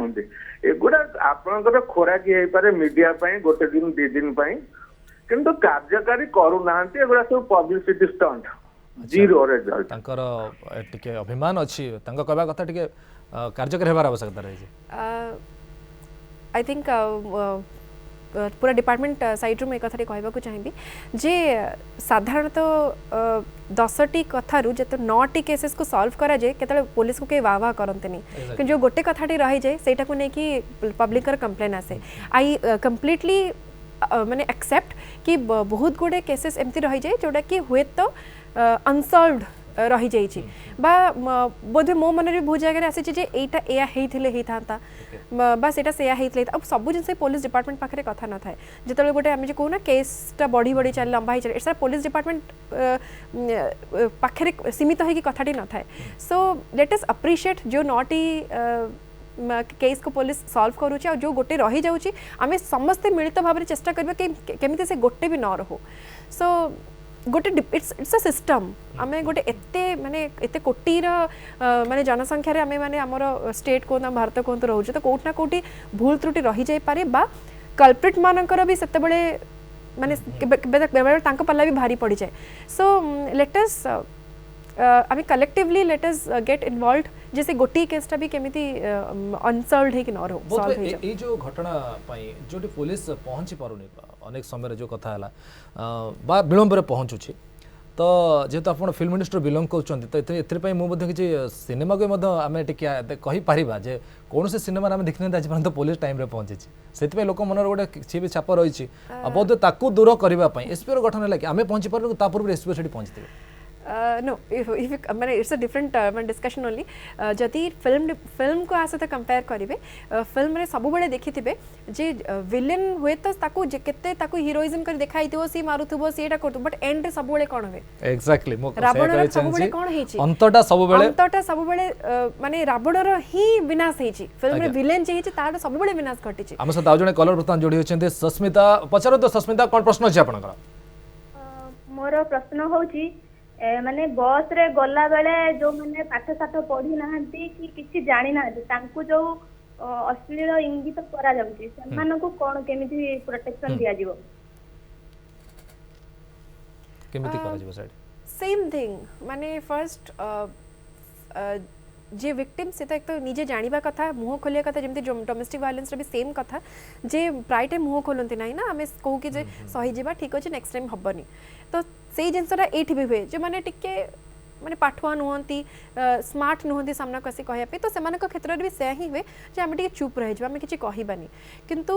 एगुड़ा आपणकर खोराकी हो पारे मीडिया गोटे दिन 2 दिन किंतु कार्यकारी करूना एगुड़ा सब पब्लिसिटी स्टंट जीरो रिजल्ट टिके अभिमान अच्छी कहवा कथा टिके कार्यकारी हेबार आवश्यकता रही आई थिंक पूरा डिपार्टमेंट साइड रू कथा कहवाक चाहिए जे साधारणतः 10टी कथारू जो 9टी केसेस को सॉल्व करा जाए केतले पुलिस को कई वाह वाह करते कि जो गोटे कथाटी रही जाए सेटा को नहीं कि पब्लिक कंप्लेन आसे आई कंप्लीटली माने एक्सेप्ट कि बहुत गुड़े केसेस एमती रही जाए जोटा कि हुए तो अनसॉल्व्ड रही जाइए बोधे मो मन भी बहुत जगह आसी एटा या होता बा सेटा से अब सब जिन पुलिस डिपार्टमेंट पाखे कथा न थाए जिते गोटे आम कहूना केसटा बढ़ी बढ़ी चले लंबा ही चले सारा पुलिस डिपार्टमेंट पाखे सीमित होगी कथाटी न थाए सो लेट अस अप्रिशिएट जो 9टी केस को पुलिस सॉल्व करुच्ची और जो गोटे रही जाऊँगी आम समस्ते मिलित भाव में चेष्टा करबा कि केमिति से गोटे भी न रहो सो गोटे इट्स अ सिस्टम आम गोटे एते माने एते कोटीर माने जनसंख्यार आम माने आमर स्टेट कहूँ भारत कहूँ रोचे तो कौटना कौटी भूल त्रुटि रही जाई पारे बा कल्प्रिट मानकर भी सेते बड़े माने तांको पल्ला भी भारी पड़ जाए सो लेट अस आम collectively let us get involve जैसे गोटे केसटा भी केमिति अनसॉल्व्ड है कि न रहो सॉल्व हो जाए जो घटना जो पुलिस पहुँची पारुनी अनेक समय जो कथा है विलंब पहुँचुची तो जेहेतु आप फिल्म इंडस्ट्री बिलंग कर मुझे किसी सिनेमा को आम टीपार जे कौन से सिनेमा आम देखने आज पर्यटन पुलिस टाइम रे पहुँची से लोक मन गोटे किसी भी छाप रही बोध ताकू दूर करने एसपीओ गठन है कि आम पहुँची पार्न पूर्व एसपीओ से पहुँचते no if माने it's a different discussion only जदि फिल्म को आ सहित कंपेयर करेंगे फिल्म रे सब बेले देखिथिबे जे विलेन हुए तो ताकू केते ताकू हीरोइज्म कर देखाई दियो सी मारुथबो सेटा करतो बट एंड रे सब बेले कोन होवे एग्जैक्टली मो रावण सब बेले कोन हेची अंतटा सब बेले माने रावण रो ही विनाश हेची फिल्म रे विलेन जे हेची तार सब बेले विनाश घटिची हम सदा जने कलर प्रतान जोडी होचंते सस्मिता पचारो तो सस्मिता कोन प्रश्न अछि आपनकर मोर प्रश्न होची माने बस रे गला बेले जो माने पाठ साठ पढ़ी नाहंती कि किछि जानि नाहंती तांकु जो अश्लील इंगित करा जाउची सेमानकु कोन केमिति प्रोटेक्शन दिया जिवो केमिति करा जिवो साइड सेम थिंग माने फर्स्ट जे विक्टिम से तो एक तो निजे जानिबा कथा मुह खोलिया कथा जेमति डोमेस्टिक वायलेंस रे भी सेम कथा जे प्राय टाइम मुह खोलंती नाही ना हमें कहू कि जे सही जीवा ठीक अछि नेक्स्ट टाइम हबनी तो सेही जिनसरा एठी भी हुए जो माने टिके माने पाठुआ नुहंती स्मार्ट नुहंती सामना कसी कहया पे तो सेमानक क्षेत्र रे भी से ही हुए जे हम टिके चुप रह जबा हम किछि कहिबानी किंतु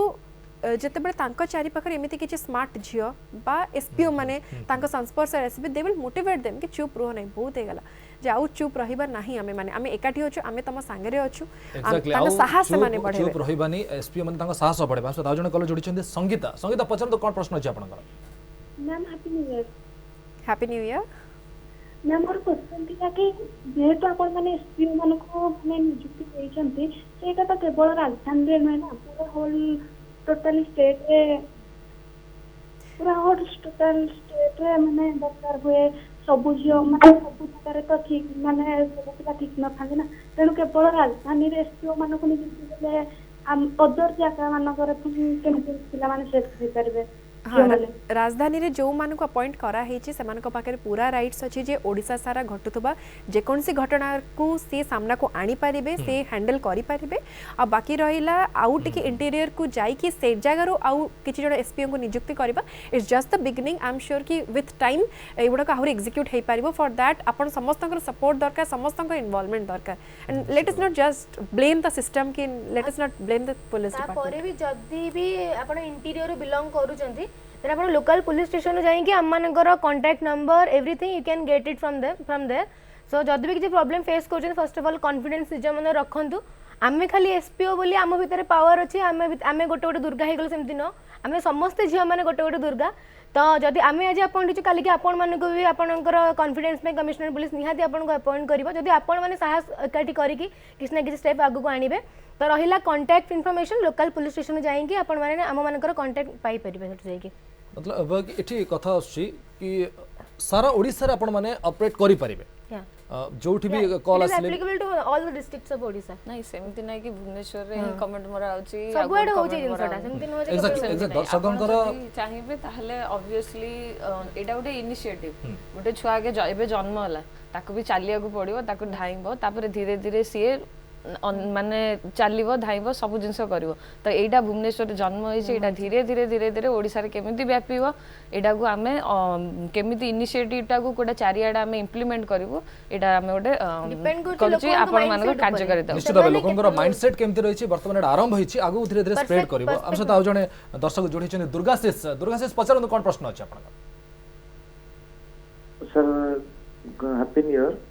जेते बेले तांको चारि पाखर एमिति किछि स्मार्ट झियो बा एसपीओ माने तांको संस्पर्श आसीबे दे विल मोटिवेट देम कि चुप रहो नै बहुत हे गला जे आउ चुप रहिबा नाही आमे माने आमे एकाठी होछु आमे तम संगे रे होछु तांको साहस माने बढ़े चुप रहिबानी एसपीओ माने तांको साहस बढ़े बास दाउ जने कल जोडी छन्दे संगीता पछन तो कोन प्रश्न अछि आपनकर ma'am happy new year ma'am more question थिला कि जेहेतु आपण माने एसपीओ मन को माने नियुक्ति देइछंती सेटा तो केवल राजस्थान रे नै ना पूरा होल टोटल स्टेट रे पूरा होल टोटल स्टेट रे माने दरकार हुए ସବୁ ଝିଅ ମାନେ ସବୁ ଜାଗାରେ ତ ଠିକ ମାନେ ସବୁ ପିଲା ଠିକ ନଥାନ୍ତି ନା, ତେଣୁ କେବଳ ରାଜଧାନୀରେ ଏସପିଓ ମାନଙ୍କୁ ନିଯୁକ୍ତି ଦେଲେ ଅଦର ଜାଗା ମାନଙ୍କରେ କେମିତି ପିଲାମାନେ ସେଫ୍ ହେଇପାରିବେ? हाँ राजधानी रे जो मानक अपॉइंट करा हेची से मानक पाखे पूरा राइट्स अच्छी जे ओडिशा सारा घटुथबा जेकोनसी घटना को से सामना को आनी पारिबे से हैंडल करि पारिबे आ बाकी रहिला आउ टिके इंटीरियर को जाई कि से जगह आउ किछि जण एसपीओ को नियुक्ति करबा it's just the beginning I am sure कि विथ टाइम एगुडा का आहुरी एग्जीक्यूट हे पारिबो फॉर दैट अपन समस्तकर सपोर्ट दरकार समस्तकर इन्वॉल्वमेंट दरकार and let us not just blame the system कि let us not blame the police department तापरे भी जदी भी आपण इंटीरियर बिलोंग करूचंती then आपण लोकल पुलिस स्टेशन जाइए आम मानकर contact number everything you can get it from there so जदि भी किसी प्रॉब्लम फेस कर फर्स्ट ऑफ ऑल कॉन्फिडेंस निज मन रखु आमे खाली एसपीओ बोली आम भितर पावर अच्छी आमे गोटे गोटे दुर्गा हो गल सेमती न आमे समस्ते झील मैंने गोटे गोटे दुर्गा तो जदि आमे आज अपॉइंट काली कि आपण मानक भी आपनकर कॉन्फिडेंस में कमिश्नर पुलिस निहाती आपन अपॉइंट करिवो जदि आपण माने साहस एकाठी करिकी किसी ना किसी स्टेप आगु को आनिबे तो रहिला contact information local police station जाइए आपण माने आम मानकर कांटेक्ट पाई परिबे सेठ जाइए मतलब एठी कथा आछि कि सारा ओडिसा रे आपण माने ऑपरेट करि परिबे जोठी भी कॉल आसले applicable to all the districts of Odisha नहीं सेमति नै कि भुवनेश्वर रे ही कमेंट मरा आउची सब एड हो जे जिनसटा सेमति न हो जे एक्जेक्ट दर्शकंकर चाहिबे ताहले ऑब्वियसली एटा गोटे इनिशिएटिव गोटे छुआ के एबे जन्म होला ताको भी चालिया को पड़िबो ताको ढाइबो तापर धीरे धीरे सीए माने चलो धाइब सब जिनस कर तो यहाँ भुवनेश्वर जन्म होता धीरे धीरे धीरे धीरे ओडिशा रे केमिति व्यापीब एटा को आमे केमिति इनिशिएटिव को कोटा चारियाडा आमे इंप्लीमेंट करिवो एटा आमे गोटे करूची आपण मानक कार्यकारिता निश्चित भाव लोकंकर माइंडसेट केमिति रहिछि वर्तमान एटा आरंभ होइछि आगु धीरे धीरे स्प्रेड करिवो हम सहित आ जने दर्शक जोड़ी छन दुर्गाशेष पचारन कोन प्रश्न अछि आपण सर हैप्पी न्यू ईयर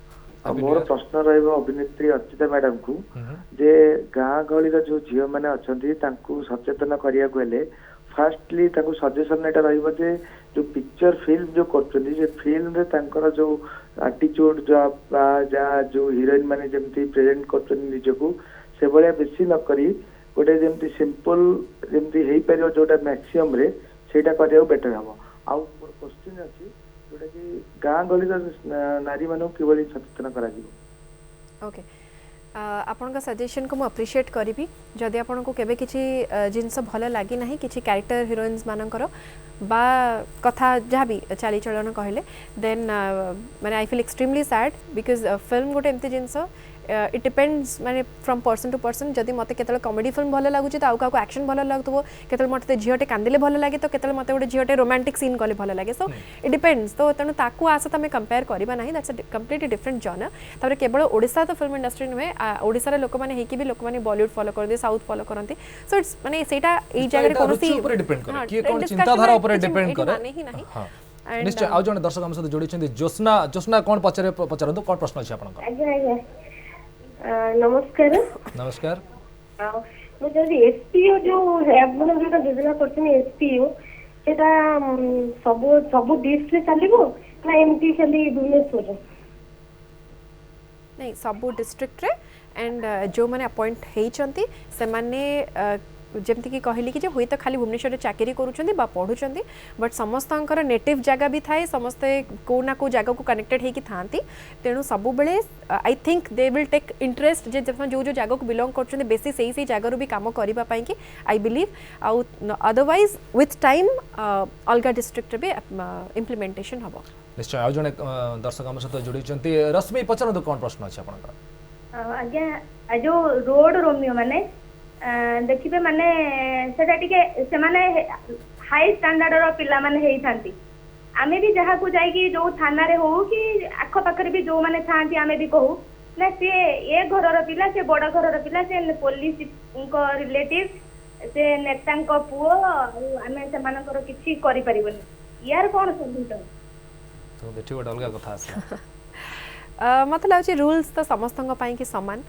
मोर प्रश्न रहिबो अभिनेत्री अर्चिता मैडम को जे गाँ गली जो झील मैंने अच्छा सचेतन करिया को हेले फास्टली सजेसन एटा रहिबो जे जो पिक्चर फिल्म जो करछनी जे फिल्म रे तांकर जो एटीट्यूड जो हीरोइन माने जेमती प्रेजेंट करछनी निजको से बळे बेसी न करी गोटे जेमती सिंपल जेमती हेई परियो जोटा मैक्सिमम रे सेटा करियो बेटर हबो आउ मोर क्वेश्चन अछि जोटा कि गाँ गली नारी मानक किभली सचेतन करा जिवो ओके आपन सजेशन को मु अप्रिशिएट करी जदि आपन को केबे किछि जिनस भल लागी नाही किछि कैरेक्टर हीरोइन्स मानकर बा कथा जहाँ भी चाली चलन कहले देन माने I feel extremely sad because film गोटे एमती जिनस इट डिपेंड्स माने फ्रॉम पर्सन टू पर्सन जदि मते केतल कॉमेडी फिल्म भल लागुच तो आउ का एक्शन भल लागतबो केतल मते झियोटे कांदिले भल लागे तो केतल मते गोटे झियोटे रोमांटिक सीन कले भल लागे सो इट डिपेंड्स तो तेणु ताकू आस तमे कंपेयर करबा नाही that's a completely different genre तापर केवल ओडिसा तो फिल्म इंडस्ट्री नुहे ओडिसा रे लोक माने हेकी भी लोक माने बॉलीवुड फॉलो कर दे साउथ फॉलो करंती सो इट्स माने सेटा एई जगह रे कोनसी ऊपर डिपेंड करे कि कोन चिंताधारा ऊपर डिपेंड करे नहीं नहीं निश्चय आ जने दर्शक हम साथ जोड़ी छथि जोस्ना कोन पचारंतु कोन प्रश्न अछि आपन आज्ञा आज्ञा नमस्कार नमस्कार मु जदि एसपीओ जो आपन जो योजना करछन एसपीओ सेटा सब डिस्ट्रिक्ट रे चलिबो ना एमटी खाली भुवनेश्वर नहीं सब डिस्ट्रिक्ट रे एंड जो माने अपॉइंट हेइचंती से माने जेमती कि कहली कि हुई तो खाली भुवनेश्वर चाकरी करूछंती बा पढ़ुछंती बट समस्तंकर नेटिव जगह भी थाए समस्ते को ना को जगह को कनेक्टेड हे कि थांती तेणु सब बेले I think they will take interest जे जो जो जगह को बिलोंग करछंती बेसी सही जगह रो भी काम करबा पई कि आई बिलीव आउ अदरवाइज विथ टाइम अलगा डिस्ट्रिक्ट रे भी इंप्लीमेंटेशन हबो निश्चय आ जने दर्शक हम साथ जोड़ी छंती रश्मि पचारंतु कोन प्रश्न अछि आपन आज्ञा जो रोड रोमियो माने देखिबे माने सेटा टिके से माने हाई स्टैंडर्ड रो पिला माने हेई थांती आमे भी जहा को जाई कि जो थाना रे हो कि आखो पाखरे भी जो माने थांती आमे भी कहू ना से ए घर रो पिला से बड़ घर रो पिला से पुलिस को रिलेटिव से नेता को पुओ आमे से मानकर किछि करि परिबनी यार कोन सब्जेक्ट तो देखि बड अलगा कथा आसला मतलब लाउची रूल्स तो समस्तंग पाई कि समान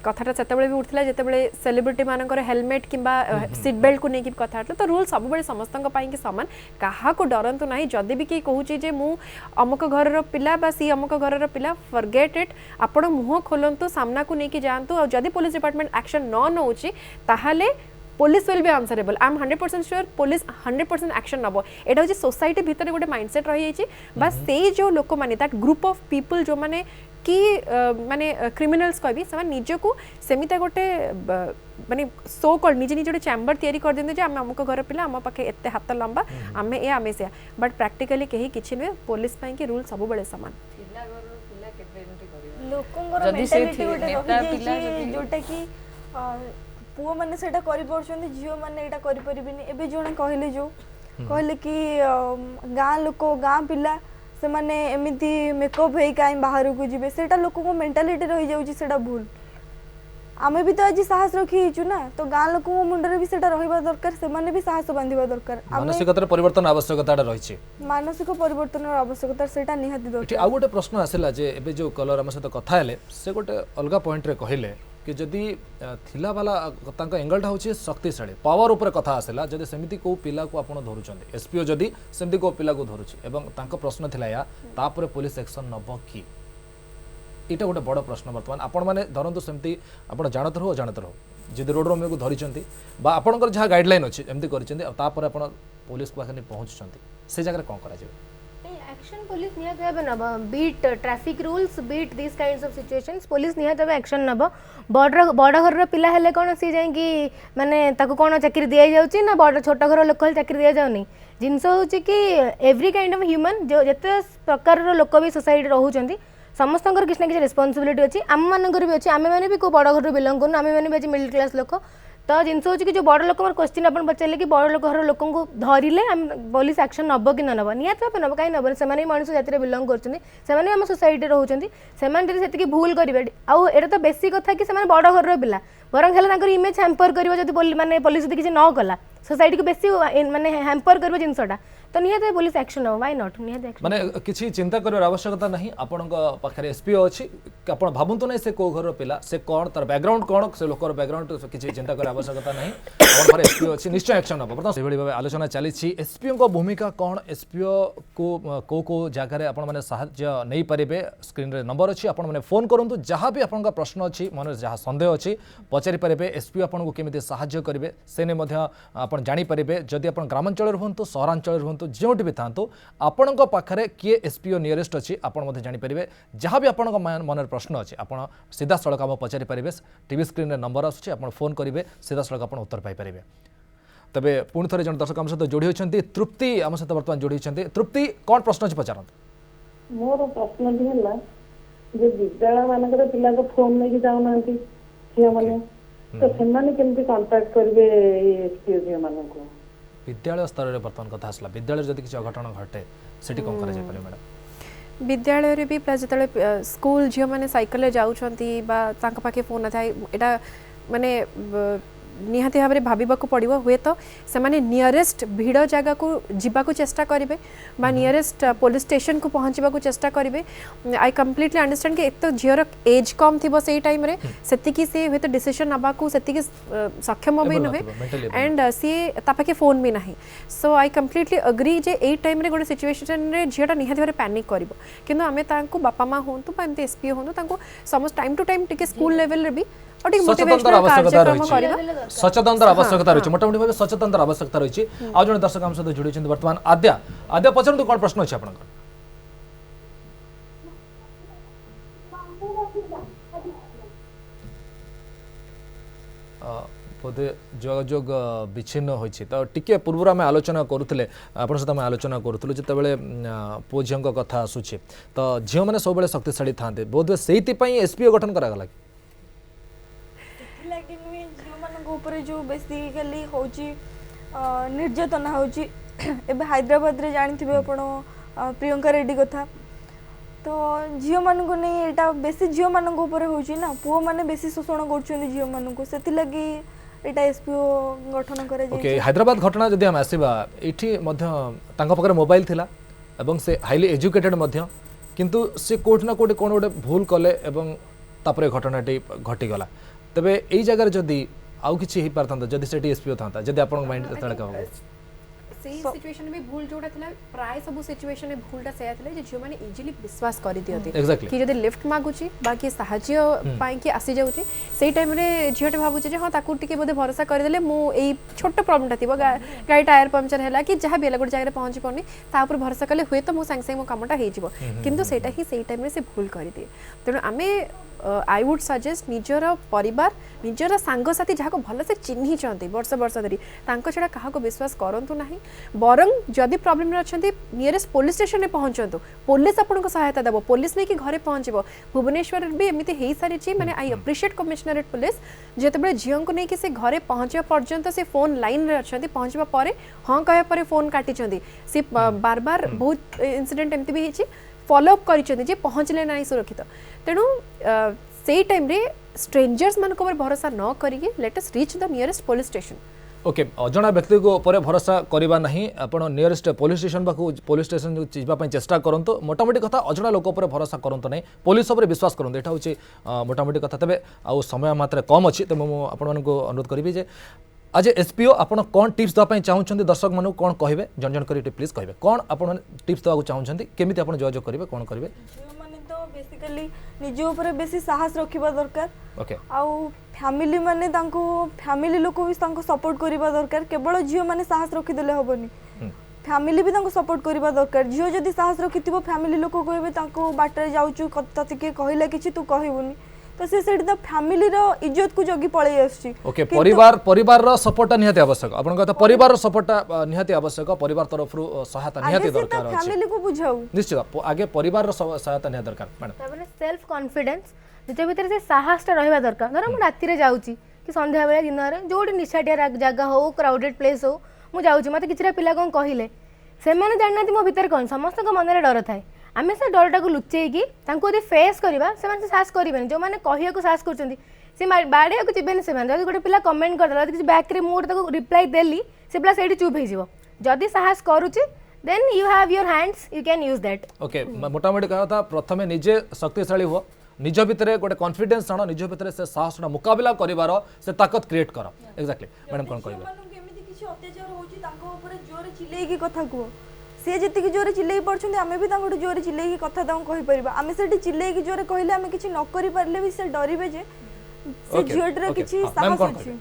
कथाटा सेतेबेले भी उठला जेतेबेले सेलिब्रिटी मानकर हेलमेट किंबा सीट बेल्ट को नेकी कथा हटला तो रूल सब बेले समस्तंग पाई कि समान काहा को डरंतु नाही जदी भी की कहूची जे मु अमुक घर रो पिला बा सी अमुक घर रो पिला फॉरगेट इट आपण मुह खोलंतु सामना को नेकी जानतु और जदी पुलिस डिपार्टमेंट एक्शन न नउची ताहाले police will be answerable I am 100% sure police 100% action नब एटा होची सोसाइटी भितर गोटे माइंडसेट रही जाइए बस से जो लोक माने दैट ग्रुप ऑफ पीपल जो माने कि माने क्रिमिनल्स कहबी से निजको सेमिता गोटे माने सो कॉल्ड निजे निजे चैम्बर तैयारी कर देते आम अमुक घर पिला आम पाखे एत हाथ लंबा आम ए आम से बट प्रैक्टिकली कहीं किसी नुहे पुलिस कि रूल सब बेले सामान लोकंगर मेंटालिटी गोटे रही जाइए जोटा कि पुओ माने सेटा करि परछन झियो माने एटा करि परिबिनी एबे जोने कहले जो कहले कि गाँ लोक गाँ पिला से माने एमिति मेकअप हेई काई बाहर को जिबे सेटा लोक को मेंटालिटी रही जाउची सेटा भूल आमे भी तो आज साहस रखी छु ना तो गाँ लोक को मुंडरे भी सेटा रहिबा दरकार से माने भी साहस बांधिबा दरकार मानसिकतार परिवर्तन आवश्यकता रही मानसिक परिवर्तन आवश्यकता सेटा निहाती दरकार आ गोटे प्रश्न आसिला जे एबे जो कलर हम सहित कथा हेले से गोटे अलगा पॉइंट रे कहिले कि जदि थिला वाला तांका एंगलटा होची शक्तिशाली पावर ऊपर कथा आसिला जदि सेमिति को पिला को आपण धरुचंदी एसपीओ जदि सेमिति को पिला को धरुची एवं तांका प्रश्न थिला या तापर पुलिस एक्शन नब कि इटा गोटे बड़ प्रश्न वर्तमान आपण माने धरंतु सेमिति आपण जानत रहो जानत रहो जदि रोड रोमियो को धरिचंदी बा आपणकर जहा गाइडलाइन अछि एमति करिचंदी तापर आपण पुलिस पाखनि पहुंचचंदी से जगह कोन करा जेबे एक्शन पुलिस निहत हेबे नब beat traffic rules beat this kinds of situations police निहत हेबे एक्शन नब बड़ घर पिला हेले कोन सी जाई कि माने ताको कोन चाकरी दिया जाउची ना बड़ छोट घर लोक चाकरी दिया जाउनी जिंस होची कि एवरी काइंड ऑफ ह्यूमन जो जते प्रकार लोक भी सोसाइटी रहउचंदी समस्त किसी ना किसी रेस्पॉन्सिबिलिटी अच्छी आम मानकर भी अच्छी आम मैंने भी को बड़ घर बिलंग करूँ आम मैंने भी आज मिडिल क्लास लोक तो जिनस हो कि जो बड़ लोक क्वेश्चन आप पचारे कि बड़ लोक घर लोक धरिले पुलिस एक्शन नब कि नब निहत भाव नब कहीं नब से मनुष्य जाति बिलंग कर आम सोसाइटी रोचे से भूल करेंगे आउ एटा तो बेसी कथा कि बड़ घर पिला बरं हेल्ला इमेज हैम्पर कर माने पुलिस किसी न कला सोसाइटी को बेसी माने हैम्पर कर जिनसटा तो निहत पुलिस एक्शन हो व्हाई नॉट निहत एक्शन माने किछि चिंता कर आवश्यकता नहीं आपन पाखरे एसपीओ अछि आपण भाबंतु नै से को घर पिला से कोन तार बैकग्राउंड कोन से लोकर बैकग्राउंड किछि चिंता कर आवश्यकता नहीं आपन पाखरे एसपीओ अछि निश्चय एक्शन हो बर्तमान सेभଳି भाबे आलोचना चली छि एसपीओ को भूमिका कोन एसपीओ को जगह रे आपण माने सहाय्य नै परिबे स्क्रीन रे नंबर अछि आपण माने फोन करंतु जहां भी आपन का प्रश्न अछि मन जहां संदेह अछि पचारि परिबे एसपीओ आपण को केमिति सहाय्य करिवे से ने मध्ये आपण जानि परिबे जदि आपण ग्रामांचल रहंतु सहरांचल रहंतु जोटी भी थांतु आपण पाखरे किए एसपीओ नियरेस्ट अच्छी आपण मते जानि परिबे जहां भी आपण मनर प्रश्न अच्छी आपण सीधा सड़क हम पचारि परिबे टीवी स्क्रीन रे नंबर आछी आपण फोन करिवे सीधा सड़क आपण उत्तर पाई परिबे तबे पुणी थरे जन दर्शक हम सहित जोड़ी होछंती तृप्ति हम सहित वर्तमान जोड़ी होछंती तृप्ति कोन प्रश्न अछि पचारंत मोर प्रश्न भी हला जे विद्यालय मानकर पिला को फोन लेके जाउनांती झिया माने तो सेमाने केमति कांटेक्ट करबे एसपीओ झिया मानको विद्यालय स्तर रे वर्तमान कथा आसला विद्यालय जदि किसी अघटन घटे सेठी कोन करे जाय पारे मैडम विद्यालय रे भी जतले स्कूल झियो माने साइकिल जाउछंती बा तांका पाखे फोन थाय एटा माने निहाती भाव में भाविबाकू पड़िबो हुए तो सेमाने नियरेस्ट भीड़ जगह को जीवाकू चेष्टा करिवे बा नियरेस्ट पुलिस स्टेशन को पहुँचवाकू चेष्टा करिवे आई कंप्लीटली अंडरस्टैंड कि एक तो झीर एज कम थी से टाइम रे सेतिकी से हुए तो डिसीजन नबाकू सेतिकी सक्षम भी नुहे एंड सी तापाके फोन भी नहीं सो आई कंप्लीटली अग्री जे ए टाइम रे गोटे सिचुएशन रे झीटा निहाती भाव पैनिक करिवो किंतु आमे तांको बापा माँ होंतु बा एमती एसपीओ होंतु तांको समस्त टाइम टू टाइम टिके स्कूल लेवल रे भी सचेतनतार आवश्यकता रही मोटामोटी भाव सचेतनतार आवश्यकता रही आज जन दर्शक आम सहित जोड़ी वर्तमान आद्या आद्या पचारतु कौन प्रश्न अच्छे आप बोधे जोगाजोग विच्छिन्न होती तो टिके पूर्व आम आलोचना करुले आप सहित आम आलोचना करूँ जितेबाला पुओ झील कथा आसूँ तो झील मैंने सब शक्तिशाली था बोधे से एसपीओ गठन करागला ऊपर जो बेसिकली होची निर्यातना होची एबे हैदराबाद रे जानिथिबे आपण प्रियंका रेड्डी कथा तो झियो मान को नहीं एटा बेसी झियो मान को ऊपर होची ना पुओ माने बेसी शोषण करछन झियो मान को सेति लागि एटा एसपीओ गठन करे जे ओके हैदराबाद घटना जदि हम आसीबा एठी मध्य तांका पकरे मोबाइल थिला एवं से हाईली एजुकेटेड मध्य किंतु से कोठ ना कोठी कोन गोटे भूल कले एवं तापरे घटनाटी घटी गला तबे एई जगह जदि आउ किछि ही पारथांता जदि सेठी एसपीओ थांता जदि आपन माइंड तळका हो सेही सिचुएशन में भूल जोटा थिला प्राय सब सिचुएशन में भूलटा सेया थिला जे झियो माने इजीली विश्वास करि दियते कि जदि लिफ्ट मागुची बाकी साहाय्य पाई कि आसी जाउची सेही टाइम रे झियोटे भाबुची जे हां ताकू टिके बोधे भरोसा कर देले मु एई छोट प्रॉब्लमटा थिबो गाड़ी टायर पंक्चर हैला कि जहा बेला गोटे जगह पहुंची पड़नी ता ऊपर भरोसा कले हुए तो मो संग संग मो कामटा हे जिवो किंतु सेटा ही सेही टाइम रे से भूल करि दिए तेणु आमे आई वुड सजेस्ट निजर परिवार निजर सांगसाथी जहाँ को भल से चिन्ही चंती वर्ष वर्ष धरी तांको छड़ा काहा को विश्वास करंतु नाही बरं जदि प्रॉब्लम रे अछंती नियरेस्ट पुलिस स्टेशन रे पहुंचंतु पुलिस आपन को सहायता देबो पुलिस ने कि घरे पहुंचबो भुवनेश्वर भी एमिति हेई सारी छी माने आई अप्रिशिएट कमिश्नरेट पुलिस जेतबे झियन को नै कि से घरे पहुंचबा पर्यंत से फोन लाइन रे अछंती पहुंचबा परे हां कहया परे फोन काटी चंती से बार बार बहुत इंसिडेंट एमिति भी हेची फॉलो अप करिचंती जे पहुंचले नाही सुरक्षित तेणु सेही टाइम रे स्ट्रेंजर्स मान को भरोसा न करिके let us reach the nearest police station okay अजणा व्यक्ति को पर भरोसा करबा नहीं आपण नियरेस्ट पुलिस स्टेशन बाकू पुलिस स्टेशन जीवा पई चेष्टा करंतो मोटामोटी कथा अजणा लोक पर भरोसा करंतो नहीं पुलिस पर विश्वास करंतो एटा होची मोटामोटी कथा तबे आ समय मात्र कम अछि त मो आपण मन को अनुरोध करबी जे आज एसपीओ आपण कोन टिप्स दवा पई चाहुछंती दर्शक मानु कोन कहबे जन जन करी प्लीज कहबे कोन आपण टिप्स दवा को चाहुछंती केमिति आपण जोजो करबे कोन करबे माने तो बेसिकली निजो ऊपर बेसी साहस रखिबा दरकार ओके आउ फैमिली माने तांको फैमिली लोक भी तांको सपोर्ट करिबा दरकार केवल जियो माने साहस रखि देले होबनी फैमिली भी तांको सपोर्ट करिबा दरकार जियो जदी साहस रखितिबो फैमिली लोक कहबे तांको बाटर जाउचु तते के कहिला किछि तू कहिबोनी तो से सेठी द फैमिली रो इज्जत को जगी पळै आछि ओके परिवार रो सपोर्ट निहाती आवश्यक आपण कहता परिवार रो सपोर्ट निहाती आवश्यक परिवार तरफ रो सहायता निहाती दरकार अछि फैमिली को बुझाऊ निश्चित आगे परिवार रो सहायता निहाती दरकार मैडम तबने सेल्फ कॉन्फिडेंस निज भीतर से साहस टा रहबा दरकार धर मु राती रे जाउची कि संध्या बेला दिन रे जोडी निशाटिया जगह हो क्राउडेड प्लेस हो मु जाउची मते किछरा पिला कोन कहिले से माने जाननाती मो भीतर कोन समस्त को मन रे डर थाए आमे से डरटा को लुचेकी तांको यदि फेस करबा से माने साहस करिबेन जो माने कहिया को साहस करचंदी से बाड़िया को जिबेन से माने जदि गोटे पिला कमेंट कर दला कि बैक रे मोड ताको रिप्लाई देली से पिला सेठी चुप हे जिवो जदि साहस करूची then you have your hands you can use that okay मोटामोटी कहा था प्रथमे निजे शक्तिशाली हो निज भितर गोटे कॉन्फिडेंस आनो निज भितर से साहस मुकाबला करिवार से ताकत क्रिएट कर एक्जेक्टली मैडम कोन कहबे केमिति किछि अत्याचार होची तांको ऊपर जोर चिल्लाई की कथा को से जति जोरे चिल्लाई पड़छन्ते आमे भी तांको जोरे चिल्लाई की कथा तांको कहि परिबा आमे सेठी चिल्लाई की जोरे कहिले आमे किछि न करि परले भी से डरिबे जे से झियोटर किछि साहस अछि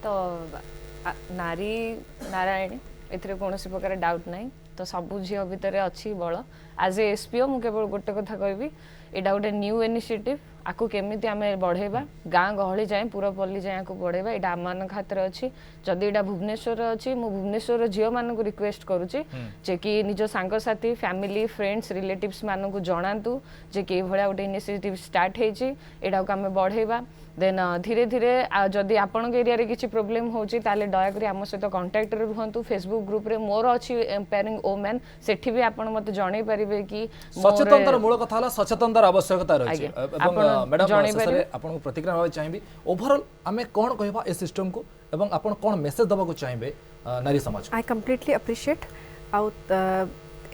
तो नारी नारायण एथरे कोनोसी प्रकार डाउट नाही तो सबु झियो भितर अछि बळ एज ए एसपीओ मु केवल गोटे कथा कहबी एटा गोटे न्यू इनिशिएटिव आकु केमिति आमे बढ़ेबा गाँ गहली जाए पूरा पल्ली जाए आकु बढ़ेबा एटा आमान खातिर अछि जदि एटा भुवनेश्वर अछि मु भुवनेश्वर झियो मान को रिक्वेस्ट करूची जे कि निजो सांग साथी फैमिली फ्रेंड्स रिलेटिव्स मान को जणांतु जे कि भळा गोटे इनिशिएटिव स्टार्ट हेची एटा को आमे बढ़ेबा देन धीरे धीरे जदि आपण एरिया रे किछि प्रॉब्लम होची ताले दया करी हम सहित कांटेक्ट रे रहंतु फेसबुक ग्रुप रे मोर अछि एम्पावरिंग वुमेन सेठी भी आपण मते जणै परिबे कि सचेतनतार मूल कथा हला सचेतनतार आवश्यकता रहछि एवं मैडम ससरे आपण प्रतिक्रिया होय चाहिबी ओवरऑल हमें कोन कहबा ए सिस्टम को एवं आपण कोन मेसेज दबा को चाहिबे नारी समाज आई कंप्लीटली अप्रिशिएट आउट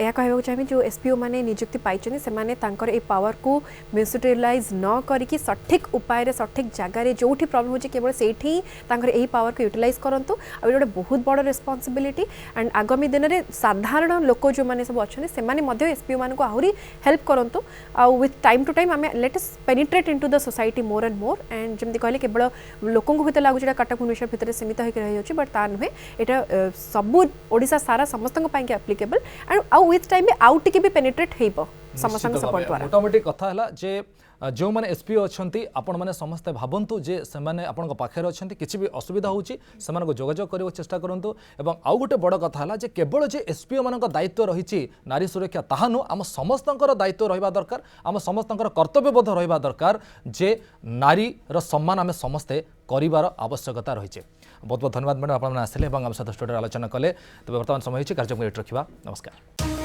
या कहबा चाहिए जो एसपीओ माने नियुक्ति पाइछनी से माने तांकर ए पावर को मिसयूटिलाइज न करिकि सठिक उपाय रे सठिक जगह रे जोठी प्रॉब्लम होची केवल सेठी तांकर एही पावर को यूटिलाइज करंतु आ एटा बहुत बड़ रिस्पांसिबिलिटी एंड आगामी दिन रे साधारण लोक जो माने सब अछनी से माने मध्य एसपीओ मान को आहुरी हेल्प करंतु आ विथ टाइम टू टाइम हमें let us penetrate into the society more and more and जेमति कहले केवल लोकन को होते लागु जेटा कटक भुवनेश्वर भितर सीमित होई रही होची बट ता नहे एटा सब ओडिसा सारा समस्त को पाई एप्लीकेबल एंड विथ टाइम आउट टिके भी पेनिट्रेट हेबो समस्त सपोर्ट द्वारा मोटामोटी कथा हला जे जो माने एसपीओ अछंती आपण माने समस्त भाबंतु जे से माने आपण को पाखे अछंती किछि भी असुविधा होची से माने को जोगाजोग करियो चेष्टा करंतु एवं आउ गोटे बड़ कथा हला जे केवल जे एसपीओ मानक दायित्व रहिछि नारी सुरक्षा ताहानु हम समस्तंकर दायित्व रहिबा दरकार हम समस्तंकर कर्तव्यबोध रहिबा दरकार जे नारी रो सम्मान हम समस्ते करिवार आवश्यकता रहिछि बहुत बहुत धन्यवाद मैडम आपण आसिले एवं हम सहित स्टूडियो आलोचना कले तबे वर्तमान समय होछि कार्यक्रम एट रखिबा नमस्कार।